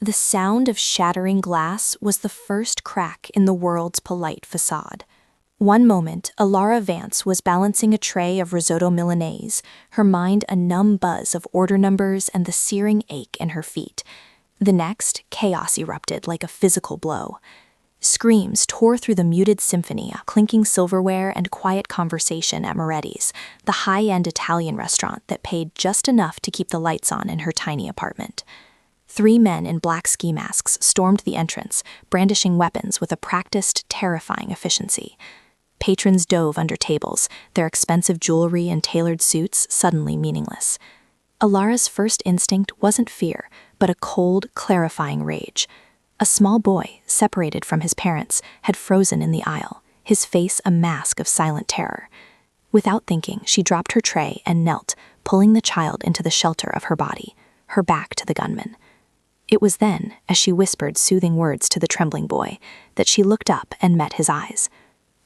The sound of shattering glass was the first crack in the world's polite facade. One moment, Alara Vance was balancing a tray of risotto Milanese, her mind a numb buzz of order numbers and the searing ache in her feet. The next, chaos erupted like a physical blow. Screams tore through the muted symphony, clinking silverware and quiet conversation at Moretti's, the high-end Italian restaurant that paid just enough to keep the lights on in her tiny apartment. 3 men in black ski masks stormed the entrance, brandishing weapons with a practiced, terrifying efficiency. Patrons dove under tables, their expensive jewelry and tailored suits suddenly meaningless. Alara's first instinct wasn't fear, but a cold, clarifying rage. A small boy, separated from his parents, had frozen in the aisle, his face a mask of silent terror. Without thinking, she dropped her tray and knelt, pulling the child into the shelter of her body, her back to the gunman. It was then, as she whispered soothing words to the trembling boy, that she looked up and met his eyes.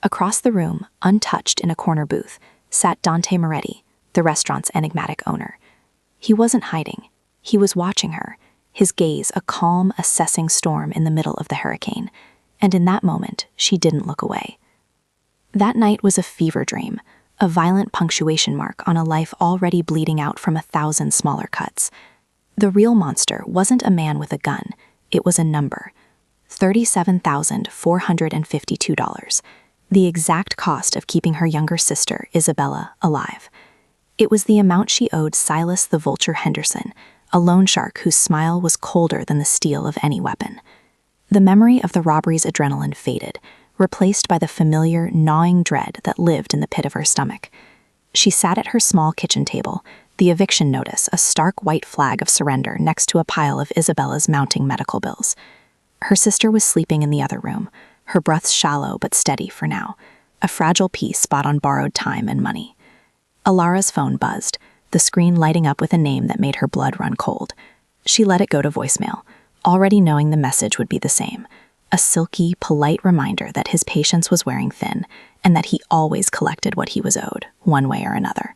Across the room, untouched in a corner booth, sat Dante Moretti, the restaurant's enigmatic owner. He wasn't hiding. He was watching her, his gaze a calm, assessing storm in the middle of the hurricane, and in that moment, she didn't look away. That night was a fever dream, a violent punctuation mark on a life already bleeding out from 1,000 smaller cuts. The real monster wasn't a man with a gun, it was a number. $37,452, the exact cost of keeping her younger sister, Isabella, alive. It was the amount she owed Silas the Vulture Henderson, a loan shark whose smile was colder than the steel of any weapon. The memory of the robbery's adrenaline faded, replaced by the familiar, gnawing dread that lived in the pit of her stomach. She sat at her small kitchen table, the eviction notice a stark white flag of surrender next to a pile of Isabella's mounting medical bills. Her sister was sleeping in the other room, her breaths shallow but steady for now, a fragile piece spot on borrowed time and money. Alara's phone buzzed, the screen lighting up with a name that made her blood run cold. She let it go to voicemail, already knowing the message would be the same, a silky, polite reminder that his patience was wearing thin and that he always collected what he was owed, one way or another.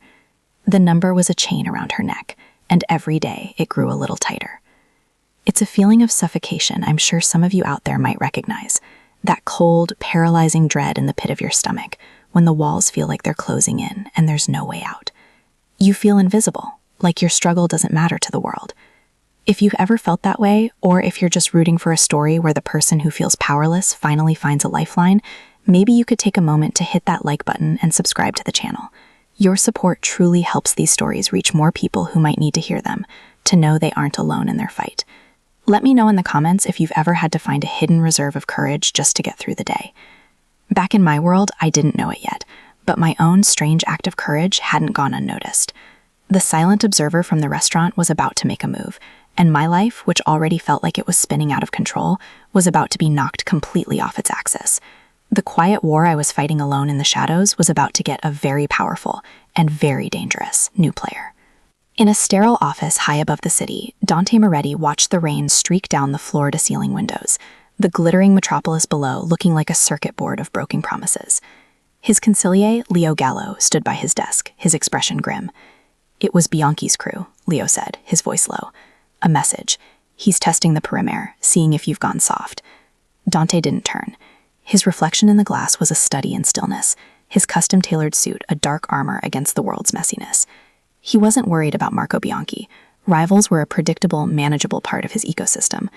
The number was a chain around her neck, and every day it grew a little tighter. It's a feeling of suffocation I'm sure some of you out there might recognize, that cold, paralyzing dread in the pit of your stomach when the walls feel like they're closing in and there's no way out. You feel invisible, like your struggle doesn't matter to the world. If you've ever felt that way, or if you're just rooting for a story where the person who feels powerless finally finds a lifeline, maybe you could take a moment to hit that like button and subscribe to the channel. Your support truly helps these stories reach more people who might need to hear them, to know they aren't alone in their fight. Let me know in the comments if you've ever had to find a hidden reserve of courage just to get through the day. Back in my world, I didn't know it yet, but my own strange act of courage hadn't gone unnoticed. The silent observer from the restaurant was about to make a move, and my life, which already felt like it was spinning out of control, was about to be knocked completely off its axis. The quiet war I was fighting alone in the shadows was about to get a very powerful and very dangerous new player. In a sterile office high above the city, Dante Moretti watched the rain streak down the floor-to-ceiling windows, the glittering metropolis below looking like a circuit board of broken promises. His consigliere, Leo Gallo, stood by his desk, his expression grim. "It was Bianchi's crew," Leo said, his voice low. "A message. He's testing the perimeter, seeing if you've gone soft." Dante didn't turn. His reflection in the glass was a study in stillness, his custom-tailored suit a dark armor against the world's messiness. He wasn't worried about Marco Bianchi. Rivals were a predictable, manageable part of his ecosystem.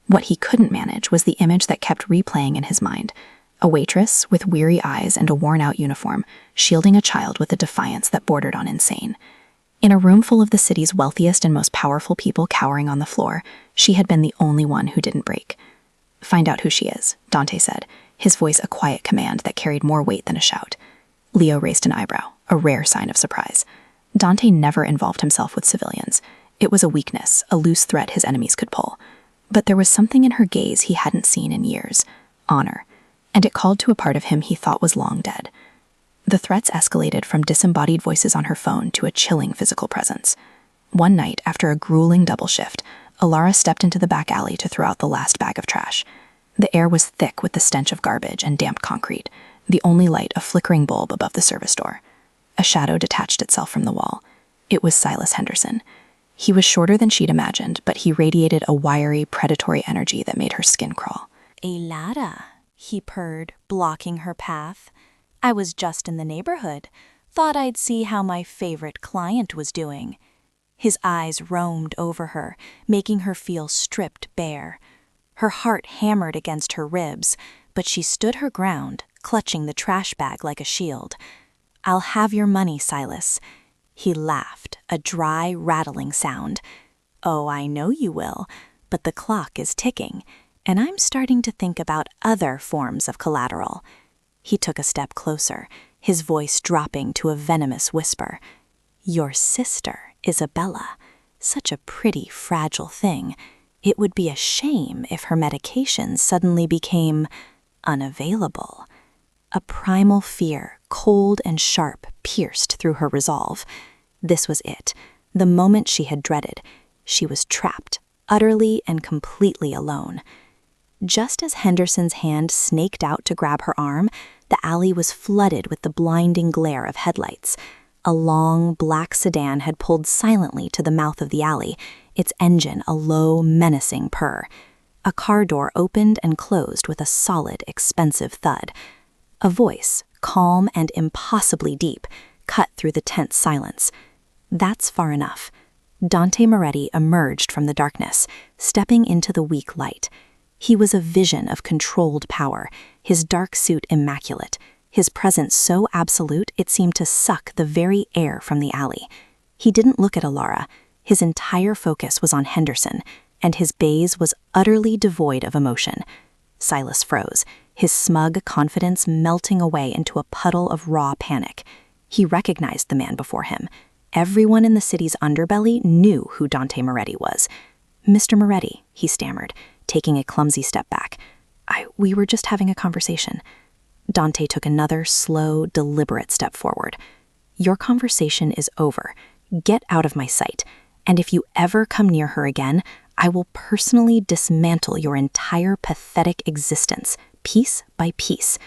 What he couldn't manage was the image that kept replaying in his mind. A waitress with weary eyes and a worn-out uniform, shielding a child with a defiance that bordered on insane. In a room full of the city's wealthiest and most powerful people cowering on the floor, she had been the only one who didn't break. "Find out who she is," Dante said, his voice a quiet command that carried more weight than a shout. Leo raised an eyebrow, a rare sign of surprise. Dante never involved himself with civilians. It was a weakness, a loose thread his enemies could pull. But there was something in her gaze he hadn't seen in years, honor, and it called to a part of him he thought was long dead. The threats escalated from disembodied voices on her phone to a chilling physical presence. One night, after a grueling double shift, Alara stepped into the back alley to throw out the last bag of trash. The air was thick with the stench of garbage and damp concrete, the only light a flickering bulb above the service door. A shadow detached itself from the wall. It was Silas Henderson. He was shorter than she'd imagined, but he radiated a wiry, predatory energy that made her skin crawl. "Lara," he purred, blocking her path. "I was just in the neighborhood. Thought I'd see how my favorite client was doing." His eyes roamed over her, making her feel stripped bare. Her heart hammered against her ribs, but she stood her ground, clutching the trash bag like a shield. "I'll have your money, Silas." He laughed, a dry, rattling sound. "Oh, I know you will, but the clock is ticking, and I'm starting to think about other forms of collateral." He took a step closer, his voice dropping to a venomous whisper. "Your sister, Isabella. Such a pretty, fragile thing. It would be a shame if her medication suddenly became unavailable." A primal fear, cold and sharp, pierced through her resolve. This was it, the moment she had dreaded. She was trapped, utterly and completely alone. Just as Henderson's hand snaked out to grab her arm, the alley was flooded with the blinding glare of headlights. A long, black sedan had pulled silently to the mouth of the alley, its engine a low, menacing purr. A car door opened and closed with a solid, expensive thud. A voice, calm and impossibly deep, cut through the tense silence. "That's far enough." Dante Moretti emerged from the darkness, stepping into the weak light. He was a vision of controlled power, his dark suit immaculate, his presence so absolute it seemed to suck the very air from the alley. He didn't look at Alara. His entire focus was on Henderson, and his gaze was utterly devoid of emotion. Silas froze, his smug confidence melting away into a puddle of raw panic. He recognized the man before him. Everyone in the city's underbelly knew who Dante Moretti was. "Mr. Moretti," he stammered, taking a clumsy step back. We were just having a conversation." Dante took another slow, deliberate step forward. "Your conversation is over. Get out of my sight. And if you ever come near her again, I will personally dismantle your entire pathetic existence, piece by piece."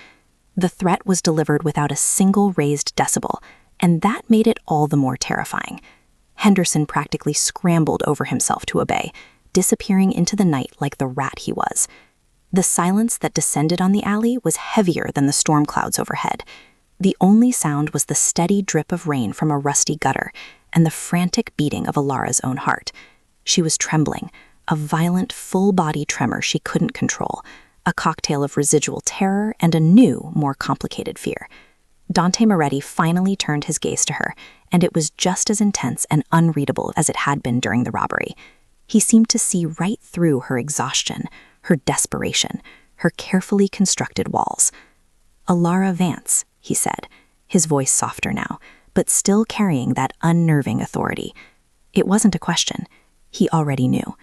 The threat was delivered without a single raised decibel, and that made it all the more terrifying. Henderson practically scrambled over himself to obey, disappearing into the night like the rat he was. The silence that descended on the alley was heavier than the storm clouds overhead. The only sound was the steady drip of rain from a rusty gutter and the frantic beating of Alara's own heart. She was trembling, a violent, full-body tremor she couldn't control, a cocktail of residual terror and a new, more complicated fear. Dante Moretti finally turned his gaze to her, and it was just as intense and unreadable as it had been during the robbery. He seemed to see right through her exhaustion, her desperation, her carefully constructed walls. "Alara Vance," he said, his voice softer now, but still carrying that unnerving authority. It wasn't a question. He already knew.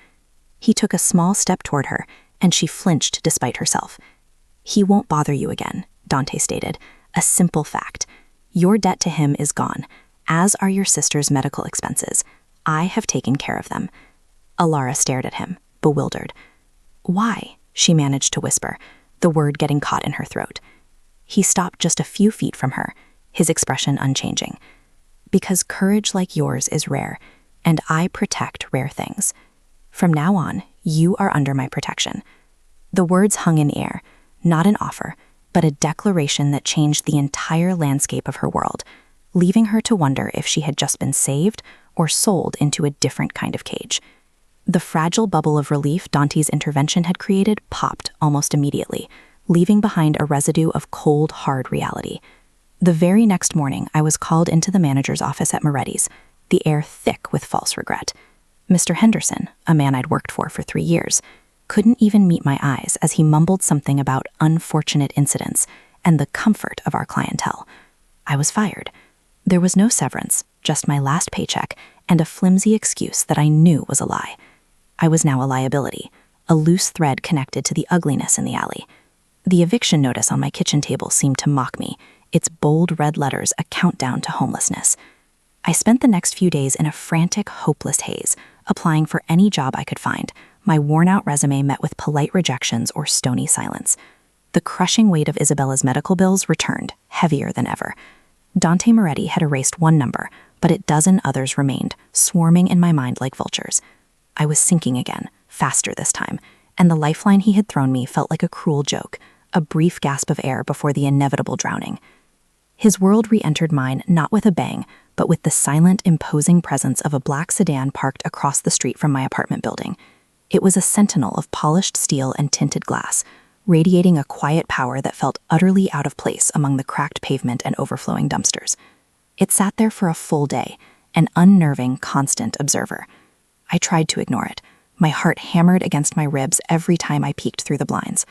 He took a small step toward her, and she flinched despite herself. "He won't bother you again," Dante stated, a simple fact. "Your debt to him is gone, as are your sister's medical expenses. I have taken care of them." Alara stared at him, bewildered. "Why?" she managed to whisper, the word getting caught in her throat. He stopped just a few feet from her, his expression unchanging. "Because courage like yours is rare, and I protect rare things. From now on, you are under my protection." The words hung in air, not an offer, but a declaration that changed the entire landscape of her world, leaving her to wonder if she had just been saved or sold into a different kind of cage. The fragile bubble of relief Dante's intervention had created popped almost immediately, leaving behind a residue of cold, hard reality. The very next morning, I was called into the manager's office at Moretti's, the air thick with false regret. Mr. Henderson, a man I'd worked for 3 years, couldn't even meet my eyes as he mumbled something about unfortunate incidents and the comfort of our clientele. I was fired. There was no severance, just my last paycheck and a flimsy excuse that I knew was a lie. I was now a liability, a loose thread connected to the ugliness in the alley. The eviction notice on my kitchen table seemed to mock me, its bold red letters a countdown to homelessness. I spent the next few days in a frantic, hopeless haze, applying for any job I could find, my worn-out resume met with polite rejections or stony silence. The crushing weight of Isabella's medical bills returned, heavier than ever. Dante Moretti had erased one number, but a dozen others remained, swarming in my mind like vultures. I was sinking again, faster this time, and the lifeline he had thrown me felt like a cruel joke, a brief gasp of air before the inevitable drowning. His world re-entered mine not with a bang, but with the silent, imposing presence of a black sedan parked across the street from my apartment building. It was a sentinel of polished steel and tinted glass, radiating a quiet power that felt utterly out of place among the cracked pavement and overflowing dumpsters. It sat there for a full day, an unnerving, constant observer. I tried to ignore it. My heart hammered against my ribs every time I peeked through the blinds.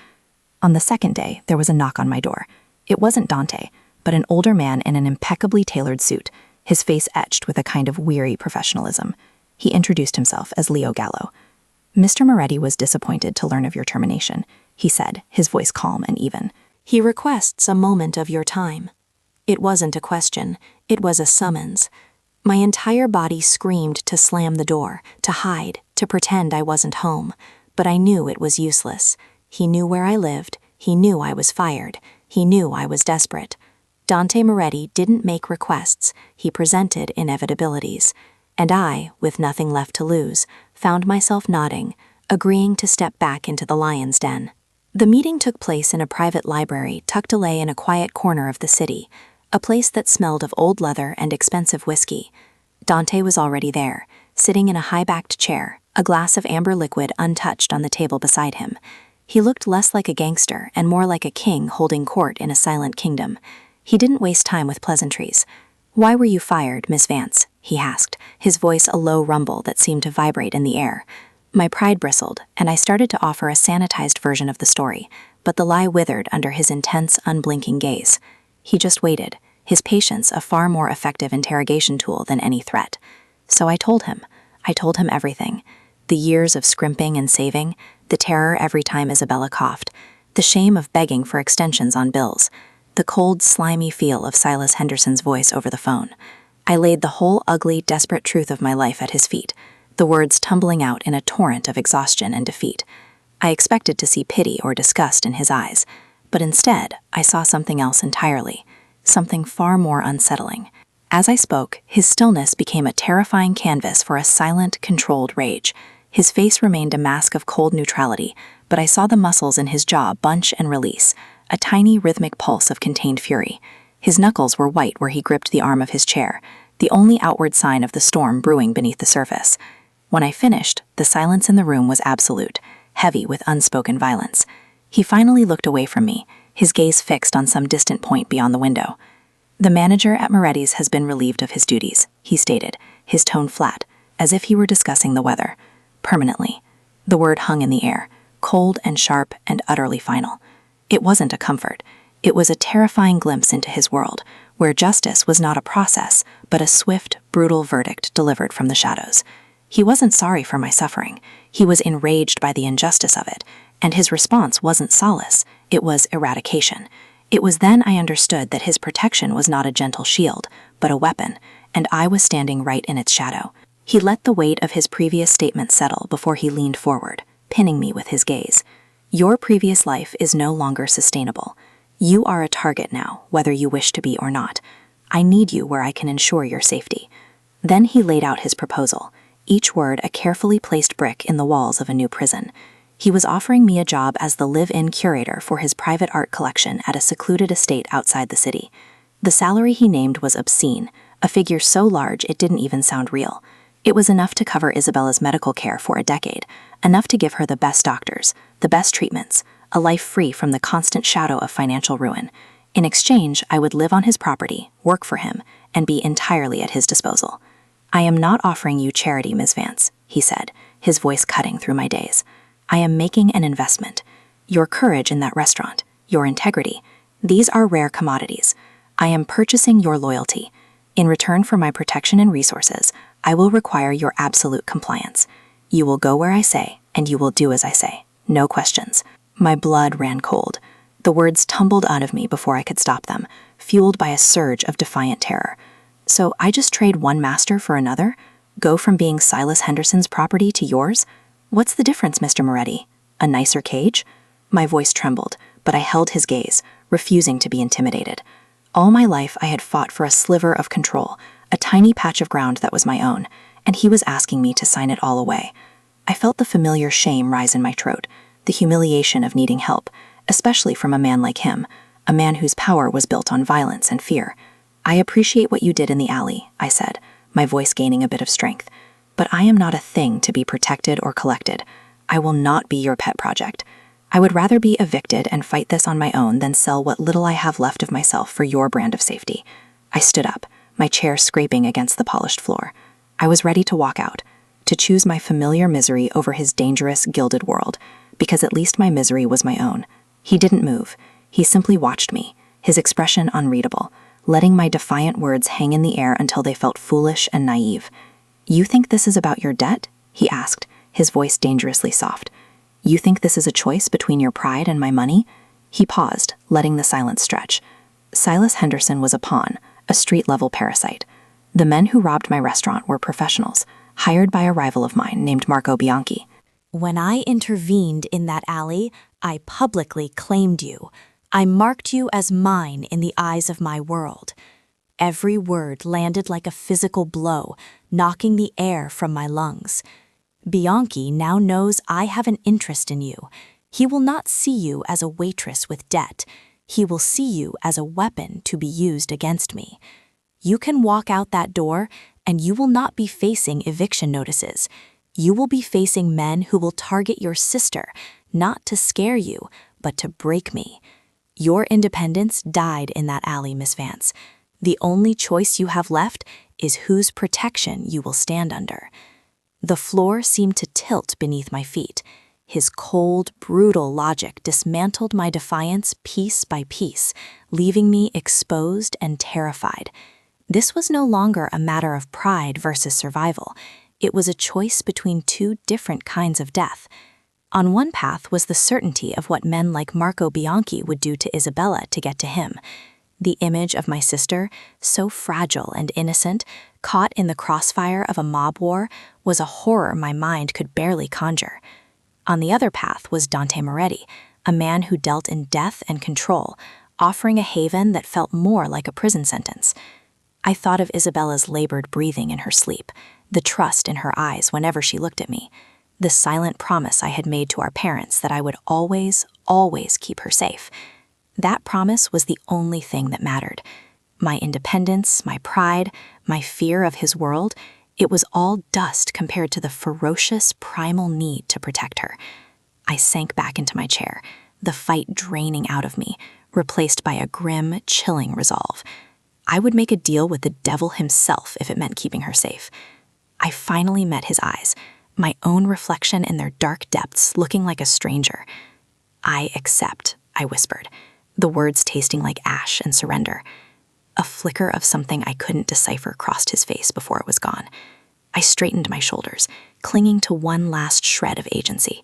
On the second day, there was a knock on my door. It wasn't Dante, but an older man in an impeccably tailored suit, his face etched with a kind of weary professionalism. He introduced himself as Leo Gallo. "Mr. Moretti was disappointed to learn of your termination," he said, his voice calm and even. "He requests a moment of your time." It wasn't a question, it was a summons. My entire body screamed to slam the door, to hide, to pretend I wasn't home, but I knew it was useless. He knew where I lived, he knew I was fired, he knew I was desperate. Dante Moretti didn't make requests, he presented inevitabilities. And I, with nothing left to lose, found myself nodding, agreeing to step back into the lion's den. The meeting took place in a private library tucked away in a quiet corner of the city, a place that smelled of old leather and expensive whiskey. Dante was already there, sitting in a high-backed chair, a glass of amber liquid untouched on the table beside him. He looked less like a gangster and more like a king holding court in a silent kingdom. He didn't waste time with pleasantries. "Why were you fired, Miss Vance?" he asked, his voice a low rumble that seemed to vibrate in the air. My pride bristled, and I started to offer a sanitized version of the story, but the lie withered under his intense, unblinking gaze. He just waited, his patience a far more effective interrogation tool than any threat. So I told him everything. The years of scrimping and saving, the terror every time Isabella coughed, the shame of begging for extensions on bills, the cold, slimy feel of Silas Henderson's voice over the phone. I laid the whole ugly, desperate truth of my life at his feet, the words tumbling out in a torrent of exhaustion and defeat. I expected to see pity or disgust in his eyes, but instead I saw something else entirely, something far more unsettling. As I spoke, his stillness became a terrifying canvas for a silent, controlled rage. His face remained a mask of cold neutrality, but I saw the muscles in his jaw bunch and release, a tiny rhythmic pulse of contained fury. His knuckles were white where he gripped the arm of his chair, the only outward sign of the storm brewing beneath the surface. When I finished, the silence in the room was absolute, heavy with unspoken violence. He finally looked away from me, his gaze fixed on some distant point beyond the window. "The manager at Moretti's has been relieved of his duties," he stated, his tone flat, as if he were discussing the weather. "Permanently." The word hung in the air, cold and sharp and utterly final. It wasn't a comfort. It was a terrifying glimpse into his world, where justice was not a process, but a swift, brutal verdict delivered from the shadows. He wasn't sorry for my suffering. He was enraged by the injustice of it, and his response wasn't solace, it was eradication. It was then I understood that his protection was not a gentle shield, but a weapon, and I was standing right in its shadow. He let the weight of his previous statement settle before he leaned forward, pinning me with his gaze. "Your previous life is no longer sustainable. You are a target now, whether you wish to be or not. I need you where I can ensure your safety." Then he laid out his proposal, each word a carefully placed brick in the walls of a new prison. He was offering me a job as the live-in curator for his private art collection at a secluded estate outside the city. The salary he named was obscene, a figure so large it didn't even sound real. It was enough to cover Isabella's medical care for a decade, enough to give her the best doctors, the best treatments, a life free from the constant shadow of financial ruin. In exchange, I would live on his property, work for him, and be entirely at his disposal. "I am not offering you charity, Ms. Vance," he said, his voice cutting through my daze. "I am making an investment. Your courage in that restaurant, your integrity, these are rare commodities. I am purchasing your loyalty. In return for my protection and resources, I will require your absolute compliance. You will go where I say, and you will do as I say. No questions." My blood ran cold. The words tumbled out of me before I could stop them, fueled by a surge of defiant terror. So I just trade one master for another? Go from being Silas Henderson's property to yours? What's the difference, Mr. Moretti? A nicer cage? My voice trembled, but I held his gaze, refusing to be intimidated. All my life I had fought for a sliver of control, a tiny patch of ground that was my own, and he was asking me to sign it all away. I felt the familiar shame rise in my throat, the humiliation of needing help, especially from a man like him, a man whose power was built on violence and fear. "I appreciate what you did in the alley," I said, my voice gaining a bit of strength. "But I am not a thing to be protected or collected. I will not be your pet project. I would rather be evicted and fight this on my own than sell what little I have left of myself for your brand of safety." I stood up, my chair scraping against the polished floor. I was ready to walk out, to choose my familiar misery over his dangerous, gilded world, because at least my misery was my own. He didn't move. He simply watched me, his expression unreadable, letting my defiant words hang in the air until they felt foolish and naive. "You think this is about your debt?" he asked, his voice dangerously soft. "You think this is a choice between your pride and my money?" He paused, letting the silence stretch. Silas Henderson was a pawn, a street-level parasite. The men who robbed my restaurant were professionals, hired by a rival of mine named Marco Bianchi. When I intervened in that alley, I publicly claimed you. I marked you as mine in the eyes of my world. Every word landed like a physical blow, knocking the air from my lungs. Bianchi now knows I have an interest in you. He will not see you as a waitress with debt. He will see you as a weapon to be used against me. You can walk out that door, and you will not be facing eviction notices. You will be facing men who will target your sister, not to scare you, but to break me. Your independence died in that alley, Miss Vance. The only choice you have left is whose protection you will stand under. The floor seemed to tilt beneath my feet. His cold, brutal logic dismantled my defiance piece by piece, leaving me exposed and terrified. This was no longer a matter of pride versus survival. It was a choice between two different kinds of death. On one path was the certainty of what men like Marco Bianchi would do to Isabella to get to him. The image of my sister, so fragile and innocent, caught in the crossfire of a mob war, was a horror my mind could barely conjure. On the other path was Dante Moretti, a man who dealt in death and control, offering a haven that felt more like a prison sentence. I thought of Isabella's labored breathing in her sleep, the trust in her eyes whenever she looked at me, the silent promise I had made to our parents that I would always, always keep her safe. That promise was the only thing that mattered. My independence, my pride, my fear of his world, it was all dust compared to the ferocious, primal need to protect her. I sank back into my chair, the fight draining out of me, replaced by a grim, chilling resolve. I would make a deal with the devil himself if it meant keeping her safe. I finally met his eyes, my own reflection in their dark depths looking like a stranger. "I accept," I whispered, the words tasting like ash and surrender. A flicker of something I couldn't decipher crossed his face before it was gone. I straightened my shoulders, clinging to one last shred of agency.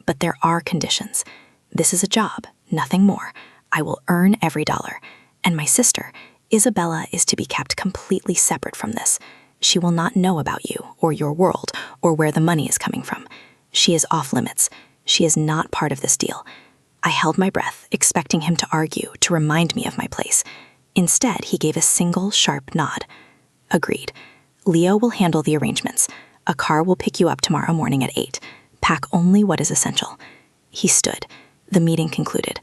"But there are conditions. This is a job, nothing more. I will earn every dollar. And my sister, Isabella, is to be kept completely separate from this. She will not know about you, or your world, or where the money is coming from. She is off limits. She is not part of this deal." I held my breath, expecting him to argue, to remind me of my place. Instead, he gave a single, sharp nod. "Agreed. Leo will handle the arrangements. A car will pick you up tomorrow morning at 8. Pack only what is essential." He stood. The meeting concluded.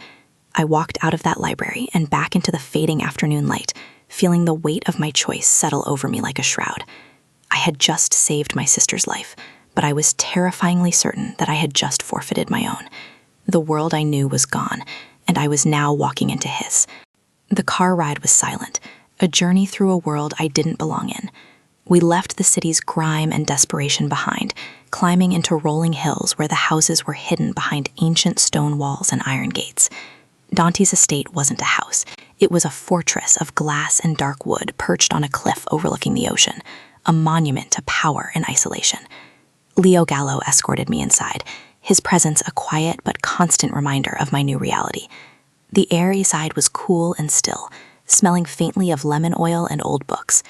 I walked out of that library and back into the fading afternoon light, feeling the weight of my choice settle over me like a shroud. I had just saved my sister's life, but I was terrifyingly certain that I had just forfeited my own. The world I knew was gone, and I was now walking into his. The car ride was silent, a journey through a world I didn't belong in. We left the city's grime and desperation behind, climbing into rolling hills where the houses were hidden behind ancient stone walls and iron gates. Dante's estate wasn't a house. It was a fortress of glass and dark wood perched on a cliff overlooking the ocean, a monument to power and isolation. Leo Gallo escorted me inside, his presence a quiet but constant reminder of my new reality. The air inside was cool and still, smelling faintly of lemon oil and old books.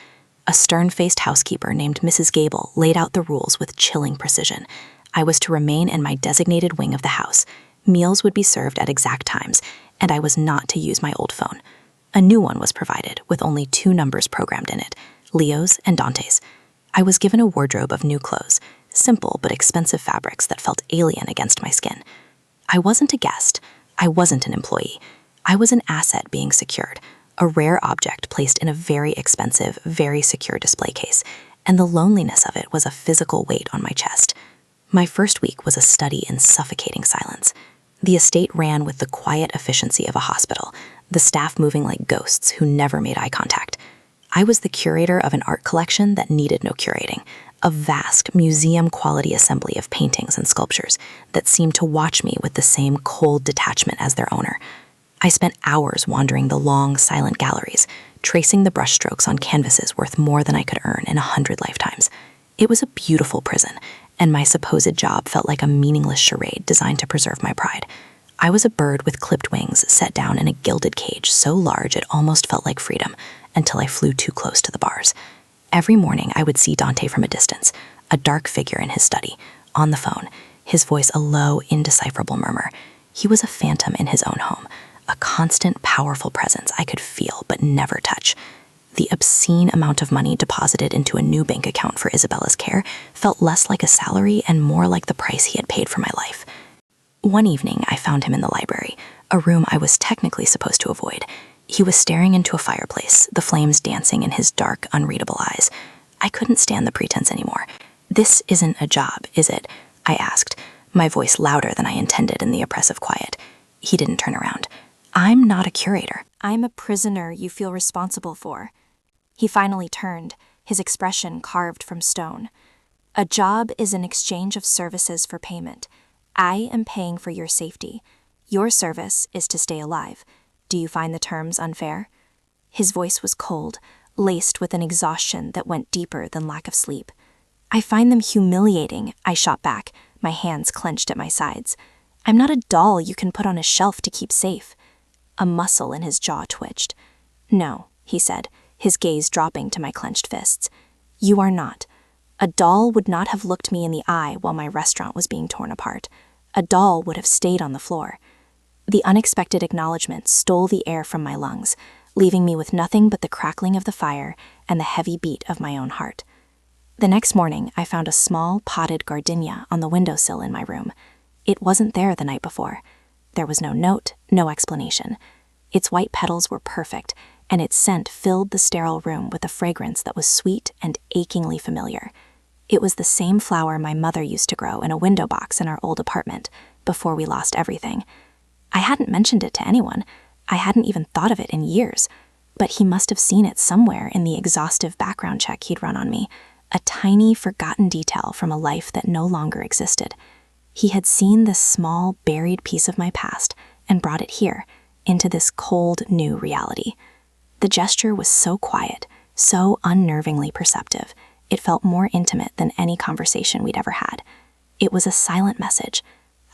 A stern-faced housekeeper named Mrs. Gable laid out the rules with chilling precision. I was to remain in my designated wing of the house. Meals would be served at exact times, and I was not to use my old phone. A new one was provided, with only 2 numbers programmed in it, Leo's and Dante's. I was given a wardrobe of new clothes, simple but expensive fabrics that felt alien against my skin. I wasn't a guest. I wasn't an employee. I was an asset being secured, a rare object placed in a very expensive, very secure display case, and the loneliness of it was a physical weight on my chest. My first week was a study in suffocating silence. The estate ran with the quiet efficiency of a hospital, the staff moving like ghosts who never made eye contact. I was the curator of an art collection that needed no curating, a vast museum-quality assembly of paintings and sculptures that seemed to watch me with the same cold detachment as their owner. I spent hours wandering the long, silent galleries, tracing the brushstrokes on canvases worth more than I could earn in 100 lifetimes. It was a beautiful prison, and my supposed job felt like a meaningless charade designed to preserve my pride. I was a bird with clipped wings set down in a gilded cage so large it almost felt like freedom, until I flew too close to the bars. Every morning I would see Dante from a distance, a dark figure in his study, on the phone, his voice a low, indecipherable murmur. He was a phantom in his own home, a constant, powerful presence I could feel but never touch. The obscene amount of money deposited into a new bank account for Isabella's care felt less like a salary and more like the price he had paid for my life. One evening, I found him in the library, a room I was technically supposed to avoid. He was staring into a fireplace, the flames dancing in his dark, unreadable eyes. I couldn't stand the pretense anymore. "This isn't a job, is it?" I asked, my voice louder than I intended in the oppressive quiet. He didn't turn around. "I'm not a curator." "I'm a prisoner you feel responsible for." He finally turned, his expression carved from stone. "A job is an exchange of services for payment. I am paying for your safety. Your service is to stay alive. Do you find the terms unfair?" His voice was cold, laced with an exhaustion that went deeper than lack of sleep. "I find them humiliating," I shot back, my hands clenched at my sides. "I'm not a doll you can put on a shelf to keep safe." A muscle in his jaw twitched. "No," he said, his gaze dropping to my clenched fists. "You are not. A doll would not have looked me in the eye while my restaurant was being torn apart. A doll would have stayed on the floor." The unexpected acknowledgement stole the air from my lungs, leaving me with nothing but the crackling of the fire and the heavy beat of my own heart. The next morning, I found a small, potted gardenia on the windowsill in my room. It wasn't there the night before. There was no note, no explanation. Its white petals were perfect, and its scent filled the sterile room with a fragrance that was sweet and achingly familiar. It was the same flower my mother used to grow in a window box in our old apartment, before we lost everything. I hadn't mentioned it to anyone. I hadn't even thought of it in years. But he must have seen it somewhere in the exhaustive background check he'd run on me, a tiny, forgotten detail from a life that no longer existed. He had seen this small, buried piece of my past and brought it here, into this cold, new reality. The gesture was so quiet, so unnervingly perceptive. It felt more intimate than any conversation we'd ever had. It was a silent message.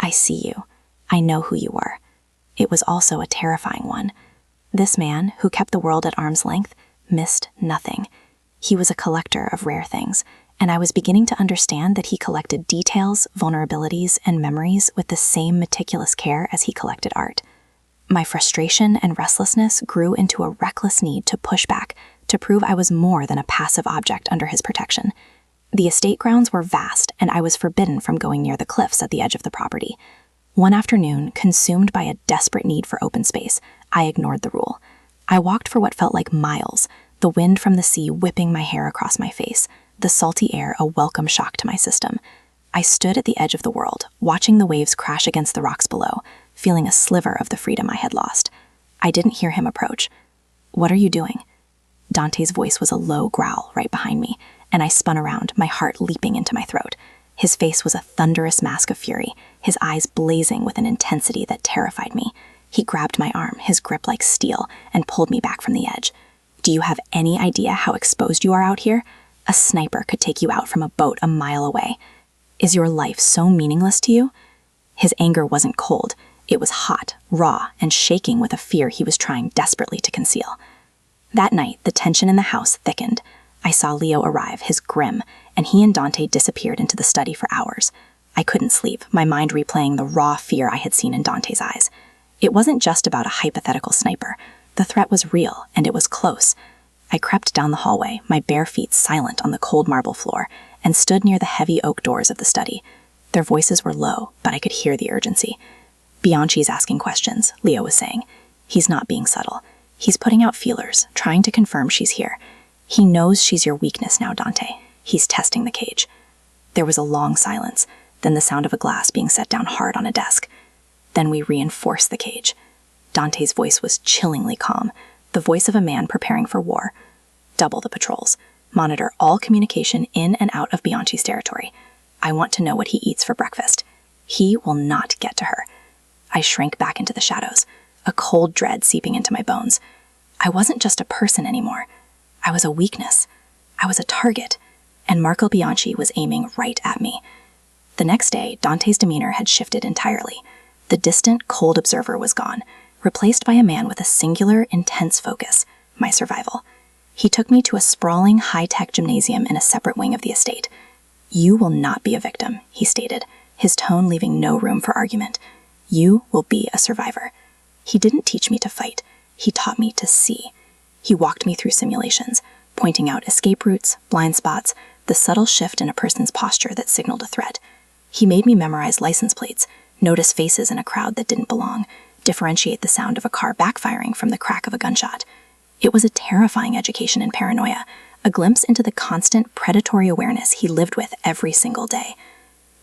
"I see you. I know who you were." It was also a terrifying one. This man, who kept the world at arm's length, missed nothing. He was a collector of rare things, and I was beginning to understand that he collected details, vulnerabilities, and memories with the same meticulous care as he collected art. My frustration and restlessness grew into a reckless need to push back, to prove I was more than a passive object under his protection. The estate grounds were vast, and I was forbidden from going near the cliffs at the edge of the property. One afternoon, consumed by a desperate need for open space, I ignored the rule. I walked for what felt like miles, the wind from the sea whipping my hair across my face, the salty air a welcome shock to my system. I stood at the edge of the world, watching the waves crash against the rocks below, feeling a sliver of the freedom I had lost. I didn't hear him approach. "What are you doing?" Dante's voice was a low growl right behind me, and I spun around, my heart leaping into my throat. His face was a thunderous mask of fury, his eyes blazing with an intensity that terrified me. He grabbed my arm, his grip like steel, and pulled me back from the edge. "Do you have any idea how exposed you are out here? A sniper could take you out from a boat a mile away. Is your life so meaningless to you?" His anger wasn't cold. It was hot, raw, and shaking with a fear he was trying desperately to conceal. That night, the tension in the house thickened. I saw Leo arrive, his grim, and he and Dante disappeared into the study for hours. I couldn't sleep, my mind replaying the raw fear I had seen in Dante's eyes. It wasn't just about a hypothetical sniper. The threat was real, and it was close. I crept down the hallway, my bare feet silent on the cold marble floor, and stood near the heavy oak doors of the study. Their voices were low, but I could hear the urgency. Bianchi's asking questions, Leo was saying. He's not being subtle. He's putting out feelers, trying to confirm she's here. He knows she's your weakness now, Dante. He's testing the cage. There was a long silence, then the sound of a glass being set down hard on a desk. Then we reinforced the cage. Dante's voice was chillingly calm, the voice of a man preparing for war. Double the patrols. Monitor all communication in and out of Bianchi's territory. I want to know what he eats for breakfast. He will not get to her. I shrank back into the shadows, a cold dread seeping into my bones. I wasn't just a person anymore. I was a weakness. I was a target, and Marco Bianchi was aiming right at me. The next day, Dante's demeanor had shifted entirely. The distant, cold observer was gone, replaced by a man with a singular, intense focus, my survival. He took me to a sprawling, high-tech gymnasium in a separate wing of the estate. "You will not be a victim," he stated, his tone leaving no room for argument. "You will be a survivor." He didn't teach me to fight. He taught me to see. He walked me through simulations, pointing out escape routes, blind spots, the subtle shift in a person's posture that signaled a threat. He made me memorize license plates, notice faces in a crowd that didn't belong, differentiate the sound of a car backfiring from the crack of a gunshot. It was a terrifying education in paranoia, a glimpse into the constant predatory awareness he lived with every single day.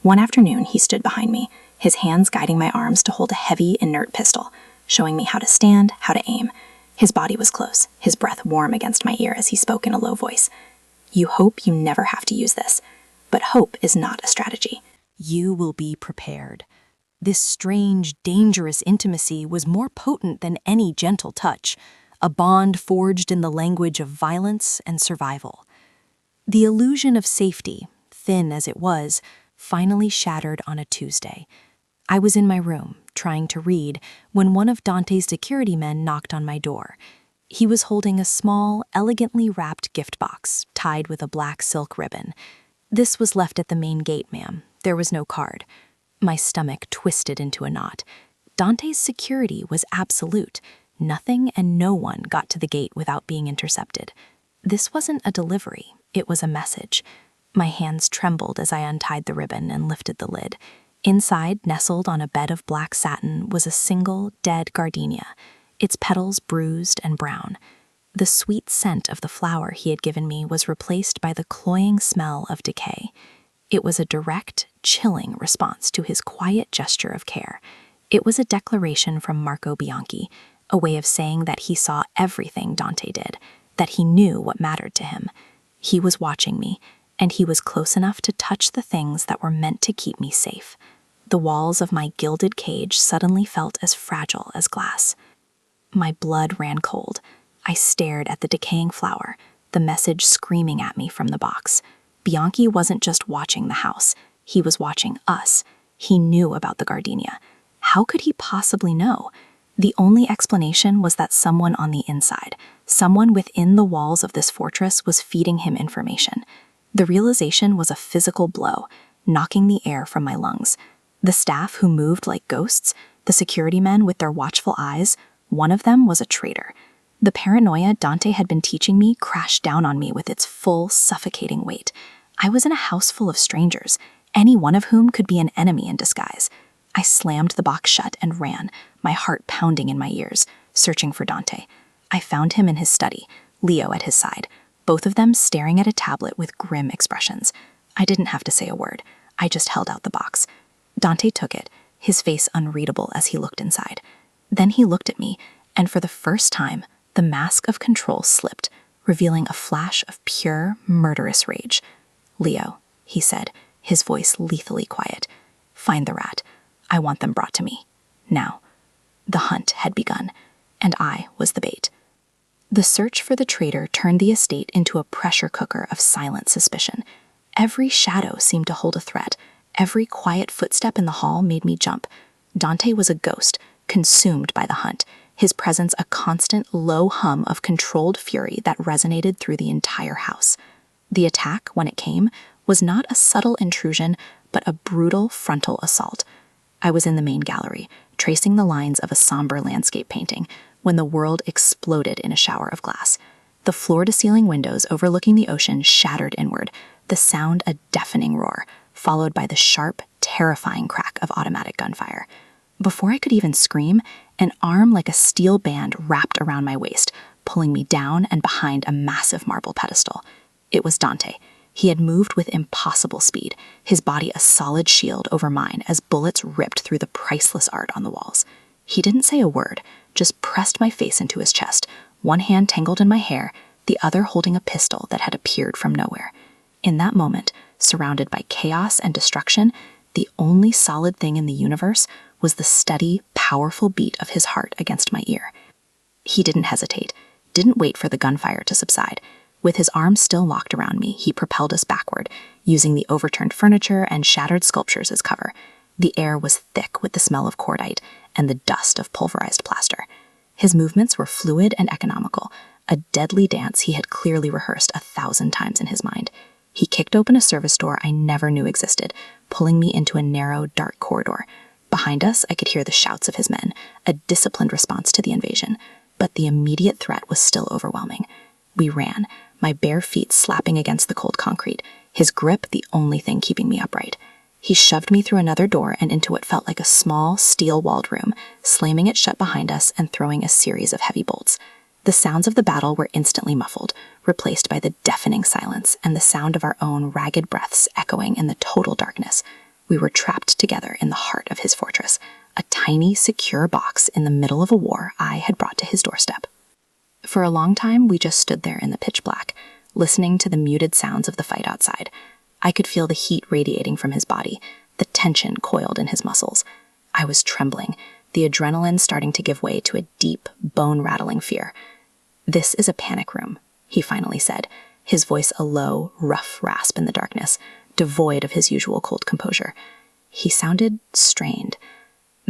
One afternoon, he stood behind me, his hands guiding my arms to hold a heavy, inert pistol, showing me how to stand, how to aim. His body was close, his breath warm against my ear as he spoke in a low voice. "You hope you never have to use this, but hope is not a strategy. You will be prepared." This strange, dangerous intimacy was more potent than any gentle touch, a bond forged in the language of violence and survival. The illusion of safety, thin as it was, finally shattered on a Tuesday. I was in my room, trying to read, when one of Dante's security men knocked on my door. He was holding a small, elegantly wrapped gift box, tied with a black silk ribbon. "This was left at the main gate, ma'am. There was no card." My stomach twisted into a knot. Dante's security was absolute. Nothing and no one got to the gate without being intercepted. This wasn't a delivery, it was a message. My hands trembled as I untied the ribbon and lifted the lid. Inside, nestled on a bed of black satin, was a single, dead gardenia, its petals bruised and brown. The sweet scent of the flower he had given me was replaced by the cloying smell of decay. It was a direct, chilling response to his quiet gesture of care. It was a declaration from Marco Bianchi, a way of saying that he saw everything Dante did, that he knew what mattered to him. He was watching me, and he was close enough to touch the things that were meant to keep me safe. The walls of my gilded cage suddenly felt as fragile as glass. My blood ran cold. I stared at the decaying flower, the message screaming at me from the box. Bianchi wasn't just watching the house, he was watching us. He knew about the gardenia. How could he possibly know? The only explanation was that someone on the inside, someone within the walls of this fortress, was feeding him information. The realization was a physical blow, knocking the air from my lungs. The staff who moved like ghosts, the security men with their watchful eyes, one of them was a traitor. The paranoia Dante had been teaching me crashed down on me with its full, suffocating weight. I was in a house full of strangers, any one of whom could be an enemy in disguise. I slammed the box shut and ran, my heart pounding in my ears, searching for Dante. I found him in his study, Leo at his side, both of them staring at a tablet with grim expressions. I didn't have to say a word. I just held out the box. Dante took it, his face unreadable as he looked inside. Then he looked at me, and for the first time, the mask of control slipped, revealing a flash of pure, murderous rage. "Leo," he said, his voice lethally quiet, "find the rat. I want them brought to me. Now." The hunt had begun, and I was the bait. The search for the traitor turned the estate into a pressure cooker of silent suspicion. Every shadow seemed to hold a threat. Every quiet footstep in the hall made me jump. Dante was a ghost, consumed by the hunt, his presence a constant low hum of controlled fury that resonated through the entire house. The attack, when it came, was not a subtle intrusion, but a brutal frontal assault. I was in the main gallery, tracing the lines of a somber landscape painting, when the world exploded in a shower of glass. The floor-to-ceiling windows overlooking the ocean shattered inward, the sound a deafening roar, followed by the sharp, terrifying crack of automatic gunfire. Before I could even scream, an arm like a steel band wrapped around my waist, pulling me down and behind a massive marble pedestal. It was Dante. He had moved with impossible speed, his body a solid shield over mine as bullets ripped through the priceless art on the walls. He didn't say a word, just pressed my face into his chest, one hand tangled in my hair, the other holding a pistol that had appeared from nowhere. In that moment, surrounded by chaos and destruction, the only solid thing in the universe was the steady, powerful beat of his heart against my ear. He didn't hesitate, didn't wait for the gunfire to subside. With his arms still locked around me, he propelled us backward, using the overturned furniture and shattered sculptures as cover. The air was thick with the smell of cordite and the dust of pulverized plaster. His movements were fluid and economical, a deadly dance he had clearly rehearsed 1,000 times in his mind. He kicked open a service door I never knew existed, pulling me into a narrow, dark corridor. Behind us, I could hear the shouts of his men, a disciplined response to the invasion, but the immediate threat was still overwhelming. We ran, my bare feet slapping against the cold concrete, his grip the only thing keeping me upright. He shoved me through another door and into what felt like a small, steel-walled room, slamming it shut behind us and throwing a series of heavy bolts. The sounds of the battle were instantly muffled, replaced by the deafening silence and the sound of our own ragged breaths echoing in the total darkness. We were trapped together in the heart of his fortress, a tiny, secure box in the middle of a war I had brought to his doorstep. For a long time, we just stood there in the pitch black, listening to the muted sounds of the fight outside. I could feel the heat radiating from his body, the tension coiled in his muscles. I was trembling, the adrenaline starting to give way to a deep, bone-rattling fear. "This is a panic room," he finally said, his voice a low, rough rasp in the darkness, devoid of his usual cold composure. He sounded strained.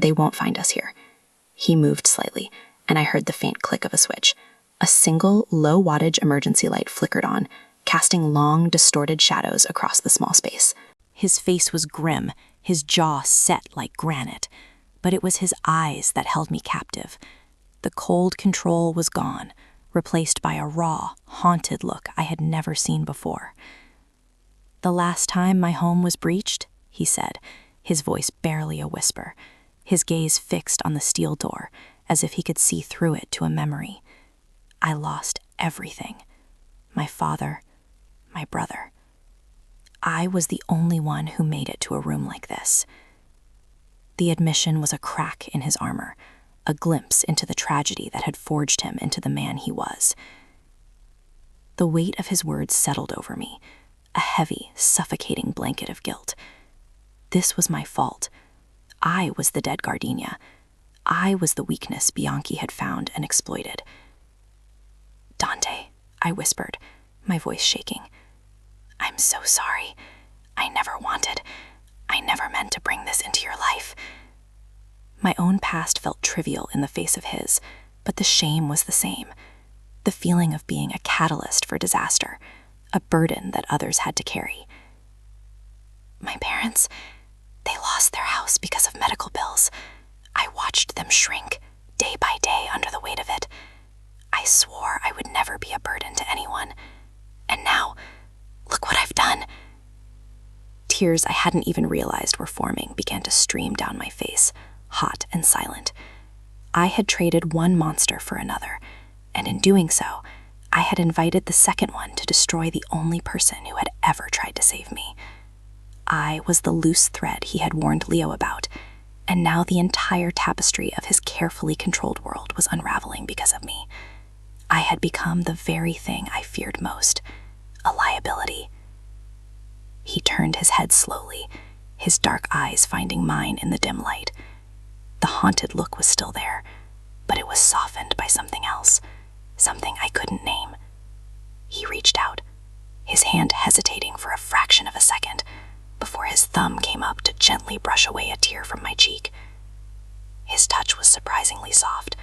"They won't find us here." He moved slightly, and I heard the faint click of a switch. A single, low-wattage emergency light flickered on, casting long, distorted shadows across the small space. His face was grim, his jaw set like granite, but it was his eyes that held me captive. The cold control was gone, replaced by a raw, haunted look I had never seen before. "The last time my home was breached," he said, his voice barely a whisper, his gaze fixed on the steel door, as if he could see through it to a memory. "I lost everything. My father, my brother. I was the only one who made it to a room like this." The admission was a crack in his armor, a glimpse into the tragedy that had forged him into the man he was. The weight of his words settled over me, a heavy, suffocating blanket of guilt. This was my fault. I was the dead gardenia. I was the weakness Bianchi had found and exploited. "Dante," I whispered, my voice shaking. "I'm so sorry. I never meant to bring this into your life." My own past felt trivial in the face of his, but the shame was the same. The feeling of being a catalyst for disaster, a burden that others had to carry. "My parents, they lost their house because of medical bills. I watched them shrink, day by day, under the weight of it. I swore I would never be a burden to anyone. And now, look what I've done." Tears I hadn't even realized were forming began to stream down my face, hot and silent. I had traded one monster for another, and in doing so, I had invited the second one to destroy the only person who had ever tried to save me. I was the loose thread he had warned Leo about, and now the entire tapestry of his carefully controlled world was unraveling because of me. I had become the very thing I feared most, a liability. He turned his head slowly, his dark eyes finding mine in the dim light. The haunted look was still there, but it was softened by something else, something I couldn't name. He reached out, his hand hesitating for a fraction of a second, before his thumb came up to gently brush away a tear from my cheek. His touch was surprisingly soft,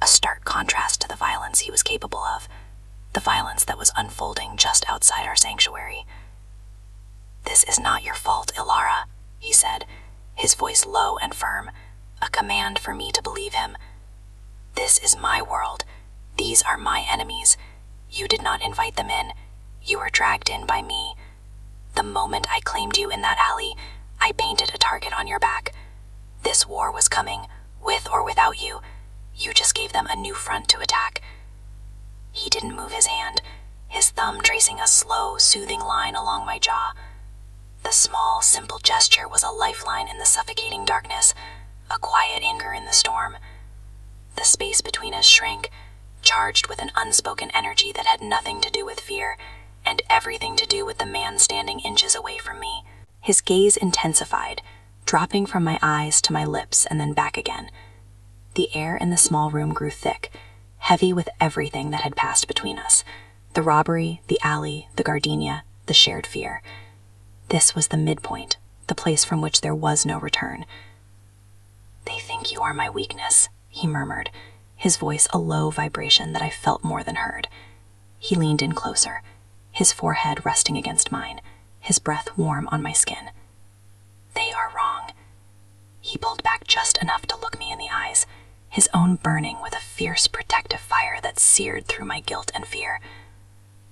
a stark contrast to the violence he was capable of, the violence that was unfolding just outside our sanctuary. "This is not your fault, Ilara," he said, his voice low and firm, a command for me to believe him. "This is my world. These are my enemies. You did not invite them in. You were dragged in by me. The moment I claimed you in that alley, I painted a target on your back. This war was coming, with or without you. You just gave them a new front to attack. He didn't move his hand, his thumb tracing a slow, soothing line along my jaw. The small, simple gesture was a lifeline in the suffocating darkness, a quiet anchor in the storm. The space between us shrank, charged with an unspoken energy that had nothing to do with fear, and everything to do with the man standing inches away from me. His gaze intensified, dropping from my eyes to my lips and then back again. The air in the small room grew thick, heavy with everything that had passed between us. The robbery, the alley, the gardenia, the shared fear. This was the midpoint, the place from which there was no return. "They think you are my weakness," he murmured, his voice a low vibration that I felt more than heard. He leaned in closer, his forehead resting against mine, his breath warm on my skin. "They are wrong." He pulled back just enough to look me in the eyes, his own burning with a fierce protective fire that seared through my guilt and fear.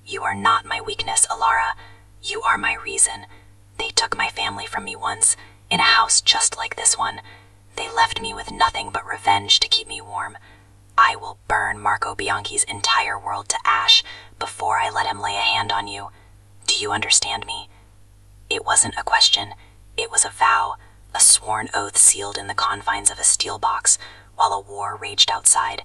"You are not my weakness, Alara. You are my reason. They took my family from me once, in a house just like this one. They left me with nothing but revenge to keep me warm. I will burn Marco Bianchi's entire world to ash before I let him lay a hand on you. Do you understand me?" It wasn't a question. It was a vow, a sworn oath sealed in the confines of a steel box while a war raged outside,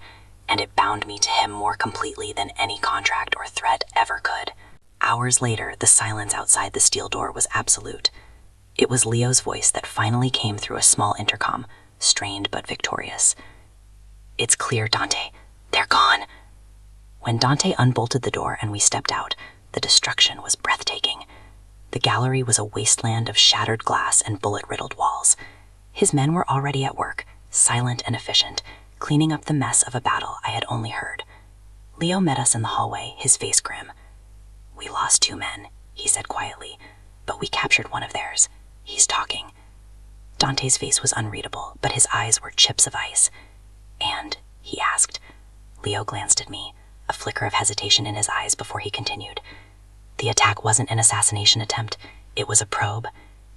and it bound me to him more completely than any contract or threat ever could. Hours later, the silence outside the steel door was absolute. It was Leo's voice that finally came through a small intercom, strained but victorious. "It's clear, Dante. They're gone." When Dante unbolted the door and we stepped out, the destruction was breathtaking. The gallery was a wasteland of shattered glass and bullet-riddled walls. His men were already at work, silent and efficient, cleaning up the mess of a battle I had only heard. Leo met us in the hallway, his face grim. "We lost 2 men," he said quietly, "but we captured one of theirs. He's talking." Dante's face was unreadable, but his eyes were chips of ice. "And?" he asked. Leo glanced at me, a flicker of hesitation in his eyes before he continued. "The attack wasn't an assassination attempt. It was a probe.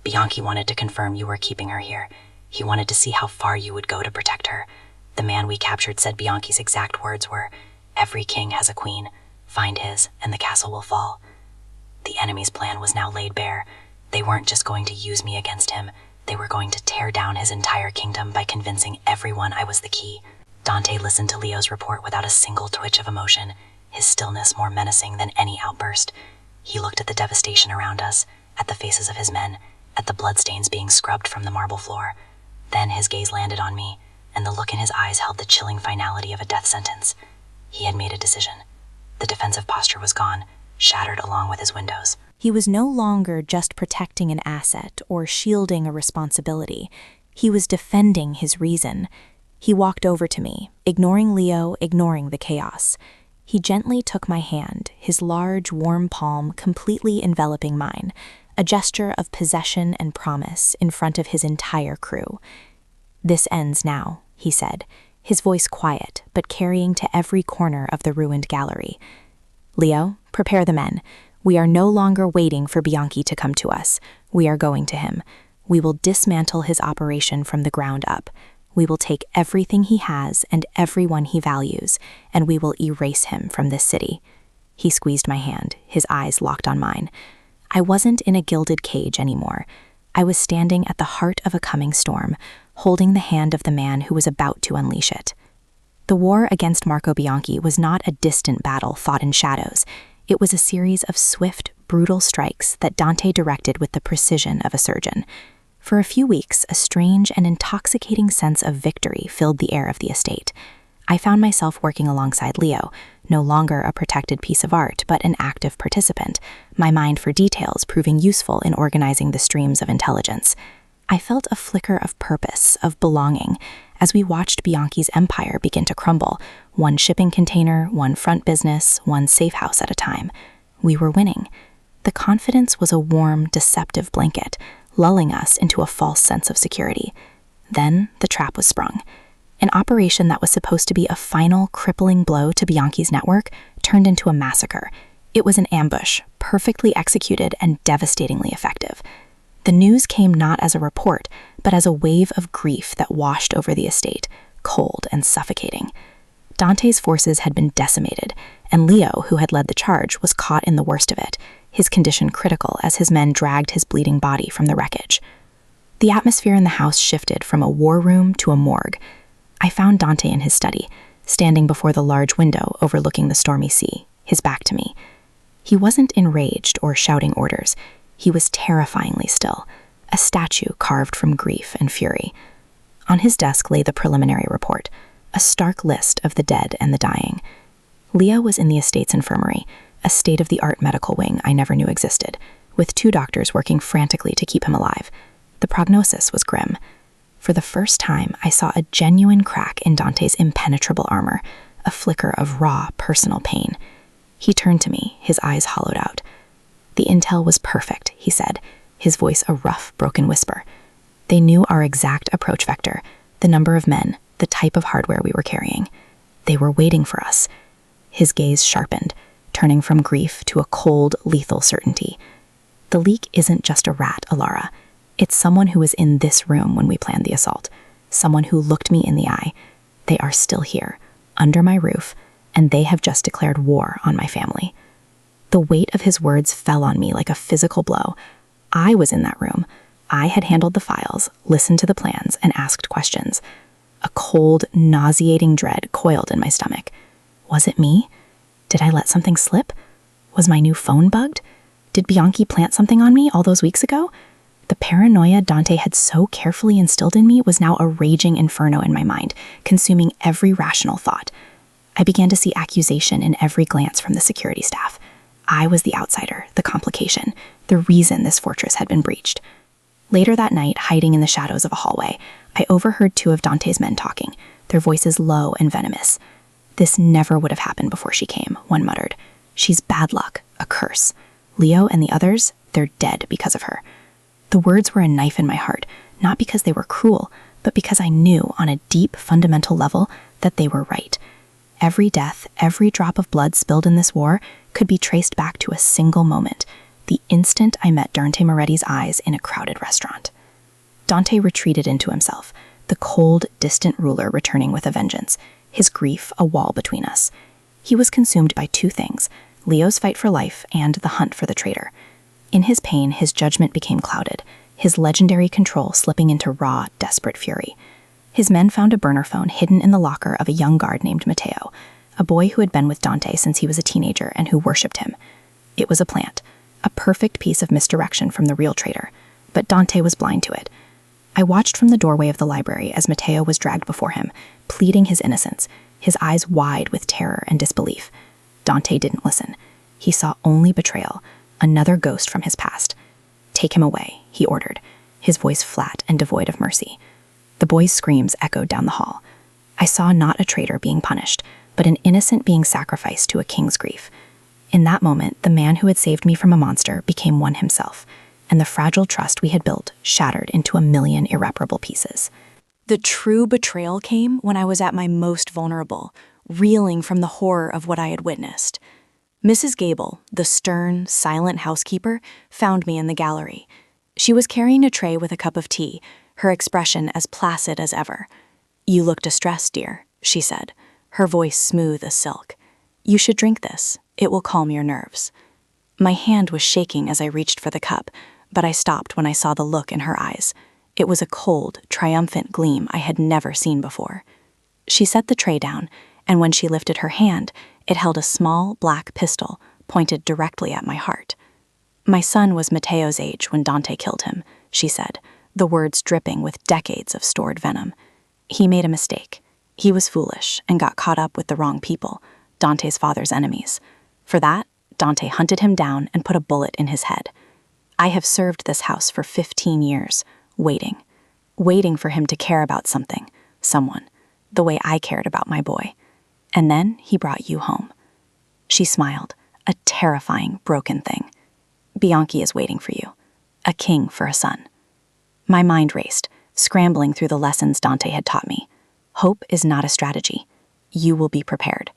Bianchi wanted to confirm you were keeping her here. He wanted to see how far you would go to protect her. The man we captured said Bianchi's exact words were, 'Every king has a queen. Find his, and the castle will fall.' The enemy's plan was now laid bare. They weren't just going to use me against him. They were going to tear down his entire kingdom by convincing everyone I was the key." Dante listened to Leo's report without a single twitch of emotion, his stillness more menacing than any outburst. He looked at the devastation around us, at the faces of his men, at the bloodstains being scrubbed from the marble floor. Then his gaze landed on me, and the look in his eyes held the chilling finality of a death sentence. He had made a decision. The defensive posture was gone, shattered along with his windows. He was no longer just protecting an asset or shielding a responsibility. He was defending his reason. He walked over to me, ignoring Leo, ignoring the chaos. He gently took my hand, his large, warm palm completely enveloping mine, a gesture of possession and promise in front of his entire crew. "This ends now," he said, his voice quiet but carrying to every corner of the ruined gallery. "Leo, prepare the men. We are no longer waiting for Bianchi to come to us. We are going to him. We will dismantle his operation from the ground up. We will take everything he has and everyone he values, and we will erase him from this city." He squeezed my hand, his eyes locked on mine. I wasn't in a gilded cage anymore. I was standing at the heart of a coming storm, holding the hand of the man who was about to unleash it. The war against Marco Bianchi was not a distant battle fought in shadows. It was a series of swift, brutal strikes that Dante directed with the precision of a surgeon. For a few weeks, a strange and intoxicating sense of victory filled the air of the estate. I found myself working alongside Leo, no longer a protected piece of art, but an active participant, my mind for details proving useful in organizing the streams of intelligence. I felt a flicker of purpose, of belonging, as we watched Bianchi's empire begin to crumble, one shipping container, one front business, one safe house at a time. We were winning. The confidence was a warm, deceptive blanket, lulling us into a false sense of security. Then the trap was sprung. An operation that was supposed to be a final, crippling blow to Bianchi's network turned into a massacre. It was an ambush, perfectly executed and devastatingly effective. The news came not as a report, but as a wave of grief that washed over the estate, cold and suffocating. Dante's forces had been decimated, and Leo, who had led the charge, was caught in the worst of it, his condition critical as his men dragged his bleeding body from the wreckage. The atmosphere in the house shifted from a war room to a morgue. I found Dante in his study, standing before the large window overlooking the stormy sea, his back to me. He wasn't enraged or shouting orders. He was terrifyingly still, a statue carved from grief and fury. On his desk lay the preliminary report, a stark list of the dead and the dying. Leo was in the estate's infirmary, a state-of-the-art medical wing I never knew existed, with 2 doctors working frantically to keep him alive. The prognosis was grim. For the first time, I saw a genuine crack in Dante's impenetrable armor, a flicker of raw, personal pain. He turned to me, his eyes hollowed out. "The intel was perfect," he said, his voice a rough, broken whisper. "They knew our exact approach vector, the number of men, the type of hardware we were carrying. They were waiting for us." His gaze sharpened, turning from grief to a cold, lethal certainty. "The leak isn't just a rat, Alara. It's someone who was in this room when we planned the assault, someone who looked me in the eye. They are still here, under my roof, and they have just declared war on my family." The weight of his words fell on me like a physical blow. I was in that room. I had handled the files, listened to the plans, and asked questions. A cold, nauseating dread coiled in my stomach. Was it me? Did I let something slip? Was my new phone bugged? Did Bianchi plant something on me all those weeks ago? The paranoia Dante had so carefully instilled in me was now a raging inferno in my mind, consuming every rational thought. I began to see accusation in every glance from the security staff. I was the outsider, the complication, the reason this fortress had been breached. Later that night, hiding in the shadows of a hallway, I overheard 2 of Dante's men talking, their voices low and venomous. "This never would have happened before she came," one muttered. "She's bad luck, a curse. Leo and the others, they're dead because of her." The words were a knife in my heart, not because they were cruel, but because I knew on a deep, fundamental level that they were right. Every death, every drop of blood spilled in this war could be traced back to a single moment, the instant I met Dante Moretti's eyes in a crowded restaurant. Dante retreated into himself, the cold, distant ruler returning with a vengeance, his grief a wall between us. He was consumed by 2 things, Leo's fight for life and the hunt for the traitor. In his pain, his judgment became clouded, his legendary control slipping into raw, desperate fury. His men found a burner phone hidden in the locker of a young guard named Matteo, a boy who had been with Dante since he was a teenager and who worshipped him. It was a plant, a perfect piece of misdirection from the real traitor, but Dante was blind to it. I watched from the doorway of the library as Matteo was dragged before him, pleading his innocence, his eyes wide with terror and disbelief. Dante didn't listen. He saw only betrayal, another ghost from his past. "Take him away," he ordered, his voice flat and devoid of mercy. The boy's screams echoed down the hall. I saw not a traitor being punished, but an innocent being sacrificed to a king's grief. In that moment, the man who had saved me from a monster became one himself, and the fragile trust we had built shattered into a million irreparable pieces. The true betrayal came when I was at my most vulnerable, reeling from the horror of what I had witnessed. Mrs. Gable, the stern, silent housekeeper, found me in the gallery. She was carrying a tray with a cup of tea, her expression as placid as ever. "You look distressed, dear," she said, her voice smooth as silk. "You should drink this. It will calm your nerves." My hand was shaking as I reached for the cup, but I stopped when I saw the look in her eyes. It was a cold, triumphant gleam I had never seen before. She set the tray down, and when she lifted her hand, it held a small, black pistol pointed directly at my heart. "My son was Matteo's age when Dante killed him," she said, the words dripping with decades of stored venom. "He made a mistake. He was foolish and got caught up with the wrong people, Dante's father's enemies. For that, Dante hunted him down and put a bullet in his head. I have served this house for 15 years, waiting for him to care about something, someone, the way I cared about my boy. And then he brought you home." She smiled, a terrifying, broken thing. "Bianchi is waiting for you, a king for a son." My mind raced, scrambling through the lessons Dante had taught me. Hope is not a strategy. You will be prepared.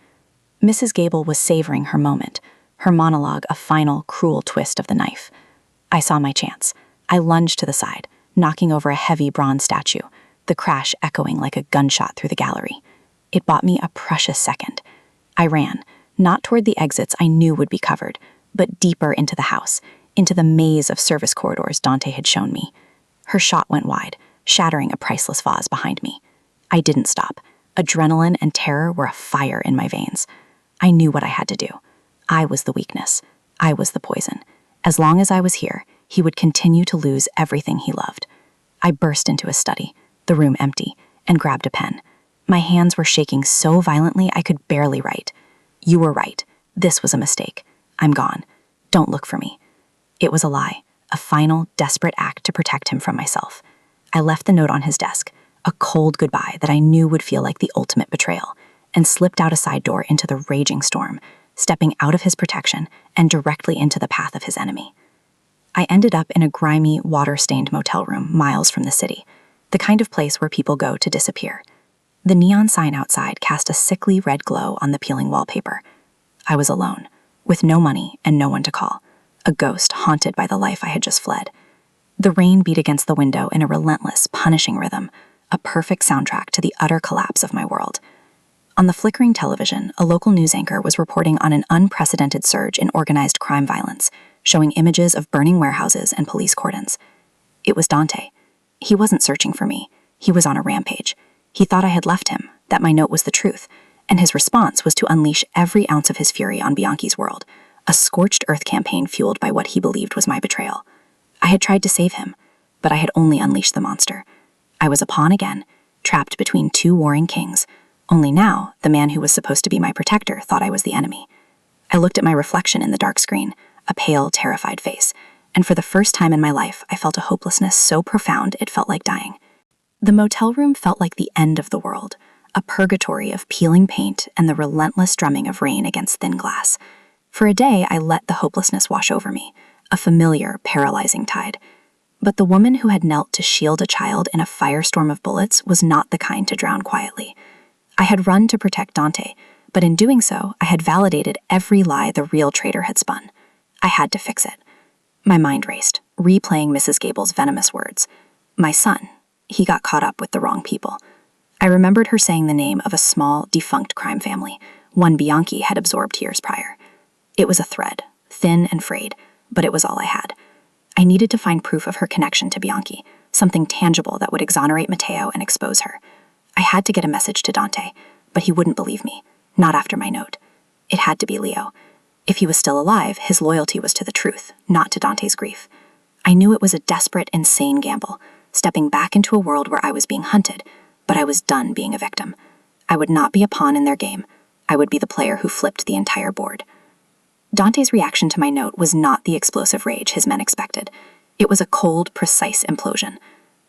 Mrs. Gable was savoring her moment, her monologue a final, cruel twist of the knife. I saw my chance. I lunged to the side, knocking over a heavy bronze statue, the crash echoing like a gunshot through the gallery. It bought me a precious second. I ran, not toward the exits I knew would be covered, but deeper into the house, into the maze of service corridors Dante had shown me. Her shot went wide, shattering a priceless vase behind me. I didn't stop. Adrenaline and terror were a fire in my veins. I knew what I had to do. I was the weakness. I was the poison. As long as I was here, he would continue to lose everything he loved. I burst into his study, the room empty, and grabbed a pen. My hands were shaking so violently I could barely write. You were right. This was a mistake. I'm gone. Don't look for me. It was a lie, a final, desperate act to protect him from myself. I left the note on his desk, a cold goodbye that I knew would feel like the ultimate betrayal, and slipped out a side door into the raging storm, stepping out of his protection and directly into the path of his enemy. I ended up in a grimy, water-stained motel room miles from the city, the kind of place where people go to disappear. The neon sign outside cast a sickly red glow on the peeling wallpaper. I was alone, with no money and no one to call, a ghost haunted by the life I had just fled. The rain beat against the window in a relentless, punishing rhythm, a perfect soundtrack to the utter collapse of my world. On the flickering television, a local news anchor was reporting on an unprecedented surge in organized crime violence, showing images of burning warehouses and police cordons. It was Dante. He wasn't searching for me. He was on a rampage. He thought I had left him, that my note was the truth, and his response was to unleash every ounce of his fury on Bianchi's world, a scorched earth campaign fueled by what he believed was my betrayal. I had tried to save him, but I had only unleashed the monster. I was a pawn again, trapped between two warring kings. Only now, the man who was supposed to be my protector thought I was the enemy. I looked at my reflection in the dark screen, a pale, terrified face, and for the first time in my life, I felt a hopelessness so profound it felt like dying. The motel room felt like the end of the world, a purgatory of peeling paint and the relentless drumming of rain against thin glass. For a day, I let the hopelessness wash over me, a familiar, paralyzing tide. But the woman who had knelt to shield a child in a firestorm of bullets was not the kind to drown quietly. I had run to protect Dante, but in doing so, I had validated every lie the real traitor had spun. I had to fix it. My mind raced, replaying Mrs. Gable's venomous words. My son, he got caught up with the wrong people. I remembered her saying the name of a small, defunct crime family, one Bianchi had absorbed years prior. It was a thread, thin and frayed, but it was all I had. I needed to find proof of her connection to Bianchi, something tangible that would exonerate Matteo and expose her. I had to get a message to Dante, but he wouldn't believe me, not after my note. It had to be Leo. If he was still alive, his loyalty was to the truth, not to Dante's grief. I knew it was a desperate, insane gamble, stepping back into a world where I was being hunted, but I was done being a victim. I would not be a pawn in their game. I would be the player who flipped the entire board. Dante's reaction to my note was not the explosive rage his men expected. It was a cold, precise implosion.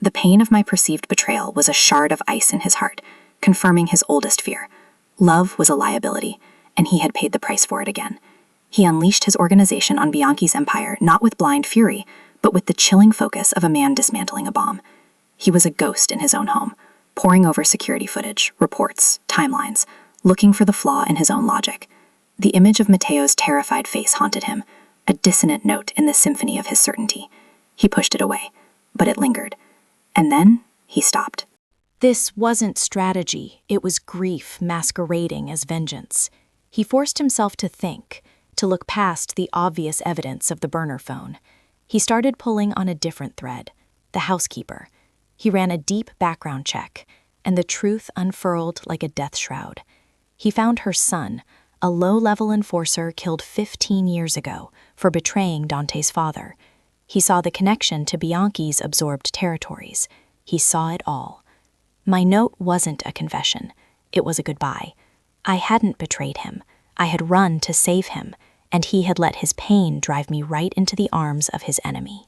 The pain of my perceived betrayal was a shard of ice in his heart, confirming his oldest fear. Love was a liability, and he had paid the price for it again. He unleashed his organization on Bianchi's empire not with blind fury, but with the chilling focus of a man dismantling a bomb. He was a ghost in his own home, poring over security footage, reports, timelines, looking for the flaw in his own logic. The image of Matteo's terrified face haunted him, a dissonant note in the symphony of his certainty. He pushed it away, but it lingered. And then he stopped. This wasn't strategy, it was grief masquerading as vengeance. He forced himself to think, to look past the obvious evidence of the burner phone. He started pulling on a different thread, the housekeeper. He ran a deep background check, and the truth unfurled like a death shroud. He found her son, a low-level enforcer killed 15 years ago for betraying Dante's father. He saw the connection to Bianchi's absorbed territories. He saw it all. My note wasn't a confession. It was a goodbye. I hadn't betrayed him. I had run to save him, and he had let his pain drive me right into the arms of his enemy.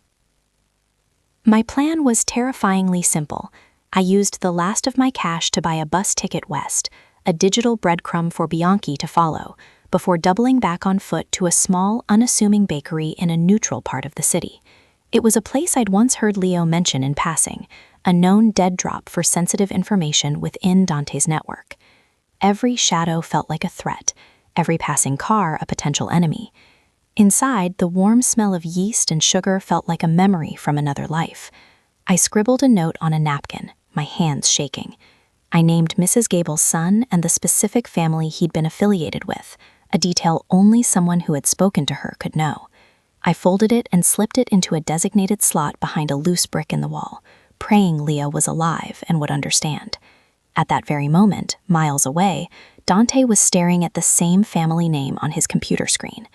My plan was terrifyingly simple. I used the last of my cash to buy a bus ticket west, a digital breadcrumb for Bianchi to follow, before doubling back on foot to a small, unassuming bakery in a neutral part of the city. It was a place I'd once heard Leo mention in passing, a known dead drop for sensitive information within Dante's network. Every shadow felt like a threat, every passing car a potential enemy. Inside, the warm smell of yeast and sugar felt like a memory from another life. I scribbled a note on a napkin, my hands shaking. I named Mrs. Gable's son and the specific family he'd been affiliated with, a detail only someone who had spoken to her could know. I folded it and slipped it into a designated slot behind a loose brick in the wall, praying Leah was alive and would understand. At that very moment, miles away, Dante was staring at the same family name on his computer screen.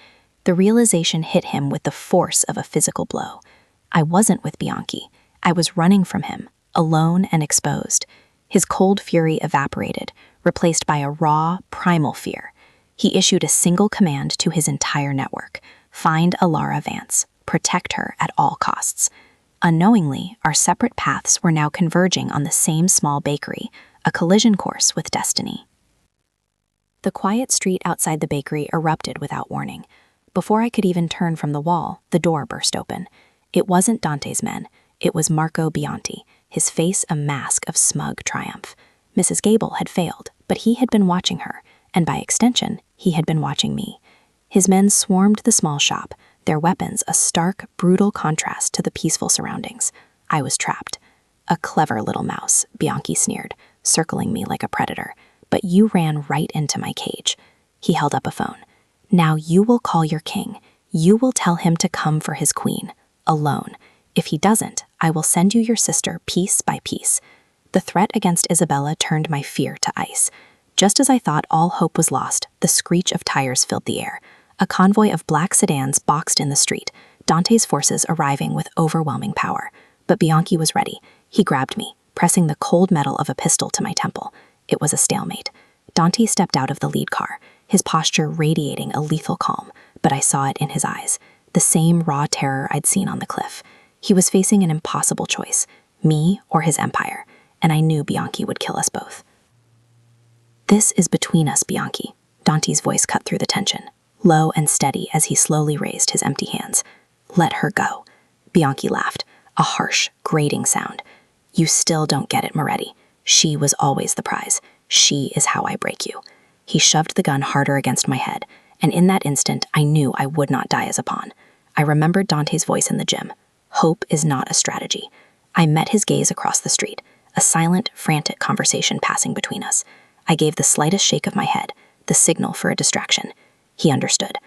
The realization hit him with the force of a physical blow. I wasn't with Bianchi. I was running from him, alone and exposed. His cold fury evaporated, replaced by a raw, primal fear. He issued a single command to his entire network: find Alara Vance, protect her at all costs. Unknowingly, our separate paths were now converging on the same small bakery, a collision course with destiny. The quiet street outside the bakery erupted without warning. Before I could even turn from the wall, the door burst open. It wasn't Dante's men. It was Marco Bianchi, his face a mask of smug triumph. Mrs. Gable had failed, but he had been watching her, and by extension, he had been watching me. His men swarmed the small shop, their weapons a stark, brutal contrast to the peaceful surroundings. I was trapped. A clever little mouse, Bianchi sneered, circling me like a predator. But you ran right into my cage. He held up a phone. Now you will call your king. You will tell him to come for his queen, alone. If he doesn't, I will send you your sister piece by piece. The threat against Isabella turned my fear to ice. Just as I thought all hope was lost, the screech of tires filled the air. A convoy of black sedans boxed in the street, Dante's forces arriving with overwhelming power. But Bianchi was ready. He grabbed me, pressing the cold metal of a pistol to my temple. It was a stalemate. Dante stepped out of the lead car, his posture radiating a lethal calm, but I saw it in his eyes, the same raw terror I'd seen on the cliff. He was facing an impossible choice, me or his empire, and I knew Bianchi would kill us both. This is between us, Bianchi. Dante's voice cut through the tension, low and steady as he slowly raised his empty hands. Let her go. Bianchi laughed, a harsh, grating sound. You still don't get it, Moretti. She was always the prize. She is how I break you. He shoved the gun harder against my head, and in that instant, I knew I would not die as a pawn. I remembered Dante's voice in the gym. Hope is not a strategy. I met his gaze across the street, a silent, frantic conversation passing between us. I gave the slightest shake of my head, the signal for a distraction. He understood.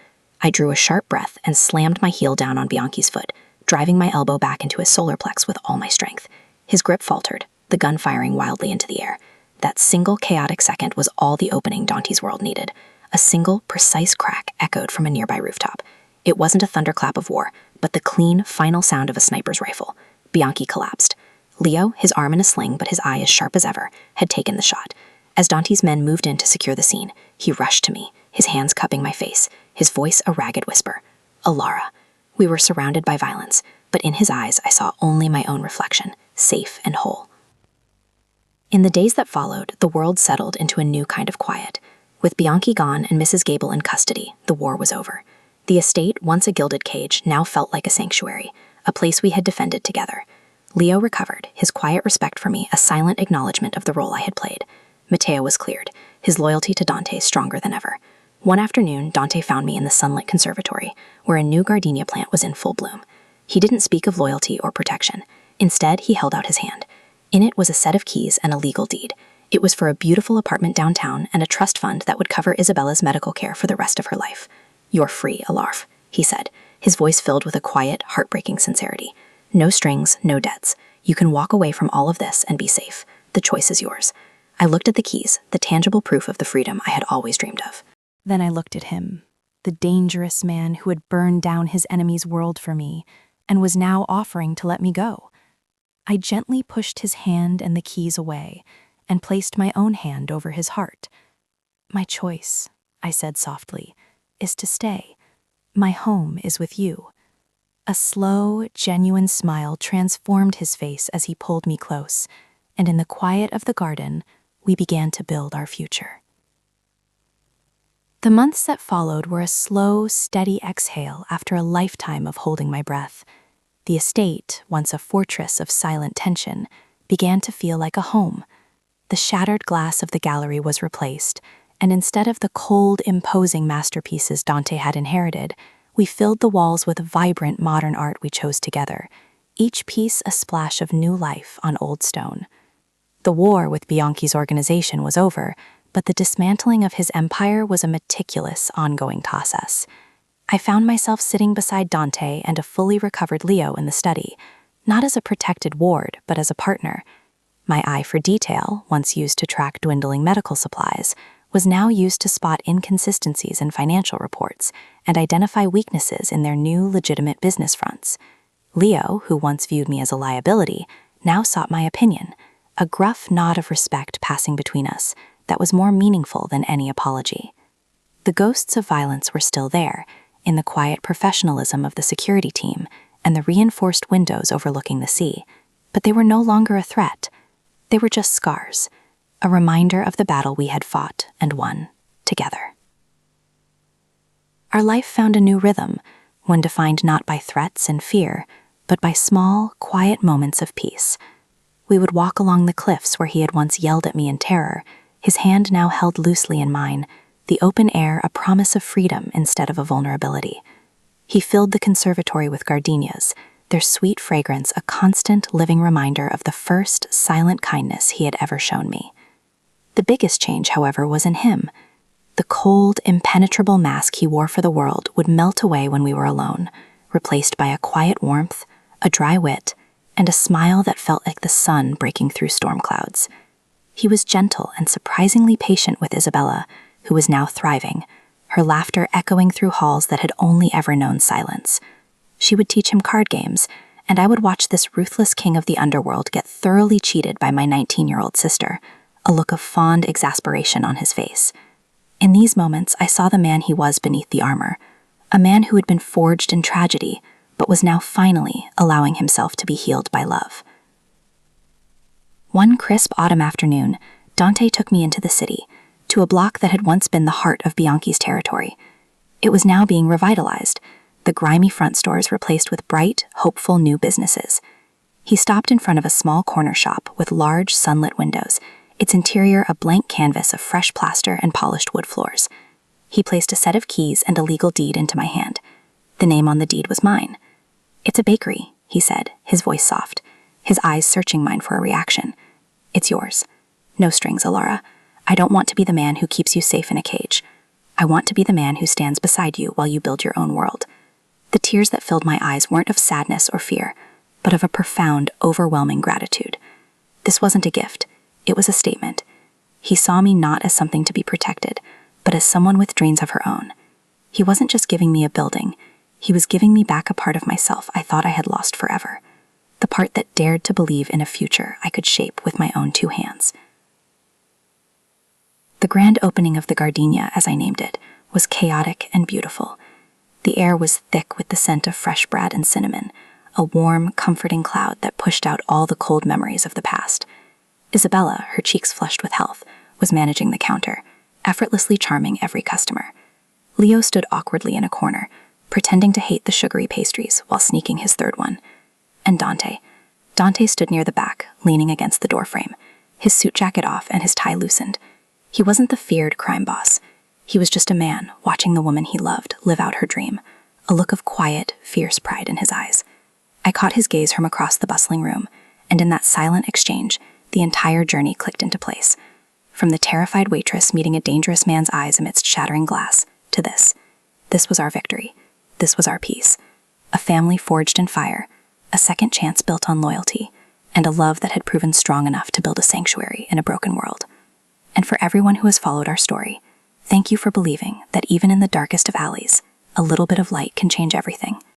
I drew a sharp breath and slammed my heel down on Bianchi's foot, driving my elbow back into his solar plex with all my strength. His grip faltered, the gun firing wildly into the air. That single chaotic second was all the opening Dante's world needed. A single, precise crack echoed from a nearby rooftop. It wasn't a thunderclap of war, but the clean, final sound of a sniper's rifle. Bianchi collapsed. Leo, his arm in a sling but his eye as sharp as ever, had taken the shot. As Dante's men moved in to secure the scene, he rushed to me, his hands cupping my face, his voice a ragged whisper. Alara. We were surrounded by violence, but in his eyes I saw only my own reflection, safe and whole. In the days that followed, the world settled into a new kind of quiet. With Bianchi gone and Mrs. Gable in custody, the war was over. The estate, once a gilded cage, now felt like a sanctuary, a place we had defended together. Leo recovered, his quiet respect for me a silent acknowledgement of the role I had played. Matteo was cleared, his loyalty to Dante stronger than ever. One afternoon, Dante found me in the sunlit conservatory, where a new gardenia plant was in full bloom. He didn't speak of loyalty or protection. Instead, he held out his hand. In it was a set of keys and a legal deed. It was for a beautiful apartment downtown and a trust fund that would cover Isabella's medical care for the rest of her life. You're free, Alarf, he said, his voice filled with a quiet, heartbreaking sincerity. No strings, no debts. You can walk away from all of this and be safe. The choice is yours. I looked at the keys, the tangible proof of the freedom I had always dreamed of. Then I looked at him, the dangerous man who had burned down his enemy's world for me and was now offering to let me go. I gently pushed his hand and the keys away and placed my own hand over his heart. My choice, I said softly, is to stay. My home is with you. A slow, genuine smile transformed his face as he pulled me close, and in the quiet of the garden, we began to build our future. The months that followed were a slow, steady exhale after a lifetime of holding my breath. The estate, once a fortress of silent tension, began to feel like a home. The shattered glass of the gallery was replaced, and instead of the cold, imposing masterpieces Dante had inherited, we filled the walls with vibrant modern art we chose together, each piece a splash of new life on old stone. The war with Bianchi's organization was over, but the dismantling of his empire was a meticulous, ongoing process. I found myself sitting beside Dante and a fully recovered Leo in the study, not as a protected ward, but as a partner. My eye for detail, once used to track dwindling medical supplies, was now used to spot inconsistencies in financial reports and identify weaknesses in their new legitimate business fronts. Leo, who once viewed me as a liability, now sought my opinion, a gruff nod of respect passing between us that was more meaningful than any apology. The ghosts of violence were still there, in the quiet professionalism of the security team and the reinforced windows overlooking the sea, but they were no longer a threat. They were just scars, a reminder of the battle we had fought and won together. Our life found a new rhythm, one defined not by threats and fear, but by small, quiet moments of peace. We would walk along the cliffs where he had once yelled at me in terror, his hand now held loosely in mine, the open air a promise of freedom instead of a vulnerability. He filled the conservatory with gardenias, their sweet fragrance a constant living reminder of the first silent kindness he had ever shown me. The biggest change, however, was in him. The cold, impenetrable mask he wore for the world would melt away when we were alone, replaced by a quiet warmth, a dry wit, and a smile that felt like the sun breaking through storm clouds. He was gentle and surprisingly patient with Isabella, who was now thriving, her laughter echoing through halls that had only ever known silence. She would teach him card games, and I would watch this ruthless king of the underworld get thoroughly cheated by my 19-year-old sister, a look of fond exasperation on his face. In these moments, I saw the man he was beneath the armor, a man who had been forged in tragedy, but was now finally allowing himself to be healed by love. One crisp autumn afternoon, Dante took me into the city, to a block that had once been the heart of Bianchi's territory. It was now being revitalized, the grimy front stores replaced with bright, hopeful new businesses. He stopped in front of a small corner shop with large, sunlit windows, its interior a blank canvas of fresh plaster and polished wood floors. He placed a set of keys and a legal deed into my hand. The name on the deed was mine. "It's a bakery," he said, his voice soft, his eyes searching mine for a reaction. "It's yours. No strings, Alara. I don't want to be the man who keeps you safe in a cage. I want to be the man who stands beside you while you build your own world." The tears that filled my eyes weren't of sadness or fear, but of a profound, overwhelming gratitude. This wasn't a gift. It was a statement. He saw me not as something to be protected, but as someone with dreams of her own. He wasn't just giving me a building. He was giving me back a part of myself I thought I had lost forever. The part that dared to believe in a future I could shape with my own two hands. The grand opening of the gardenia, as I named it, was chaotic and beautiful. The air was thick with the scent of fresh bread and cinnamon, a warm, comforting cloud that pushed out all the cold memories of the past. Isabella, her cheeks flushed with health, was managing the counter, effortlessly charming every customer. Leo stood awkwardly in a corner, pretending to hate the sugary pastries while sneaking his third one. And Dante. Dante stood near the back, leaning against the doorframe, his suit jacket off and his tie loosened. He wasn't the feared crime boss. He was just a man watching the woman he loved live out her dream, a look of quiet, fierce pride in his eyes. I caught his gaze from across the bustling room, and in that silent exchange, the entire journey clicked into place. From the terrified waitress meeting a dangerous man's eyes amidst shattering glass, to this. This was our victory. This was our peace. A family forged in fire, a second chance built on loyalty, and a love that had proven strong enough to build a sanctuary in a broken world. And for everyone who has followed our story, thank you for believing that even in the darkest of alleys, a little bit of light can change everything.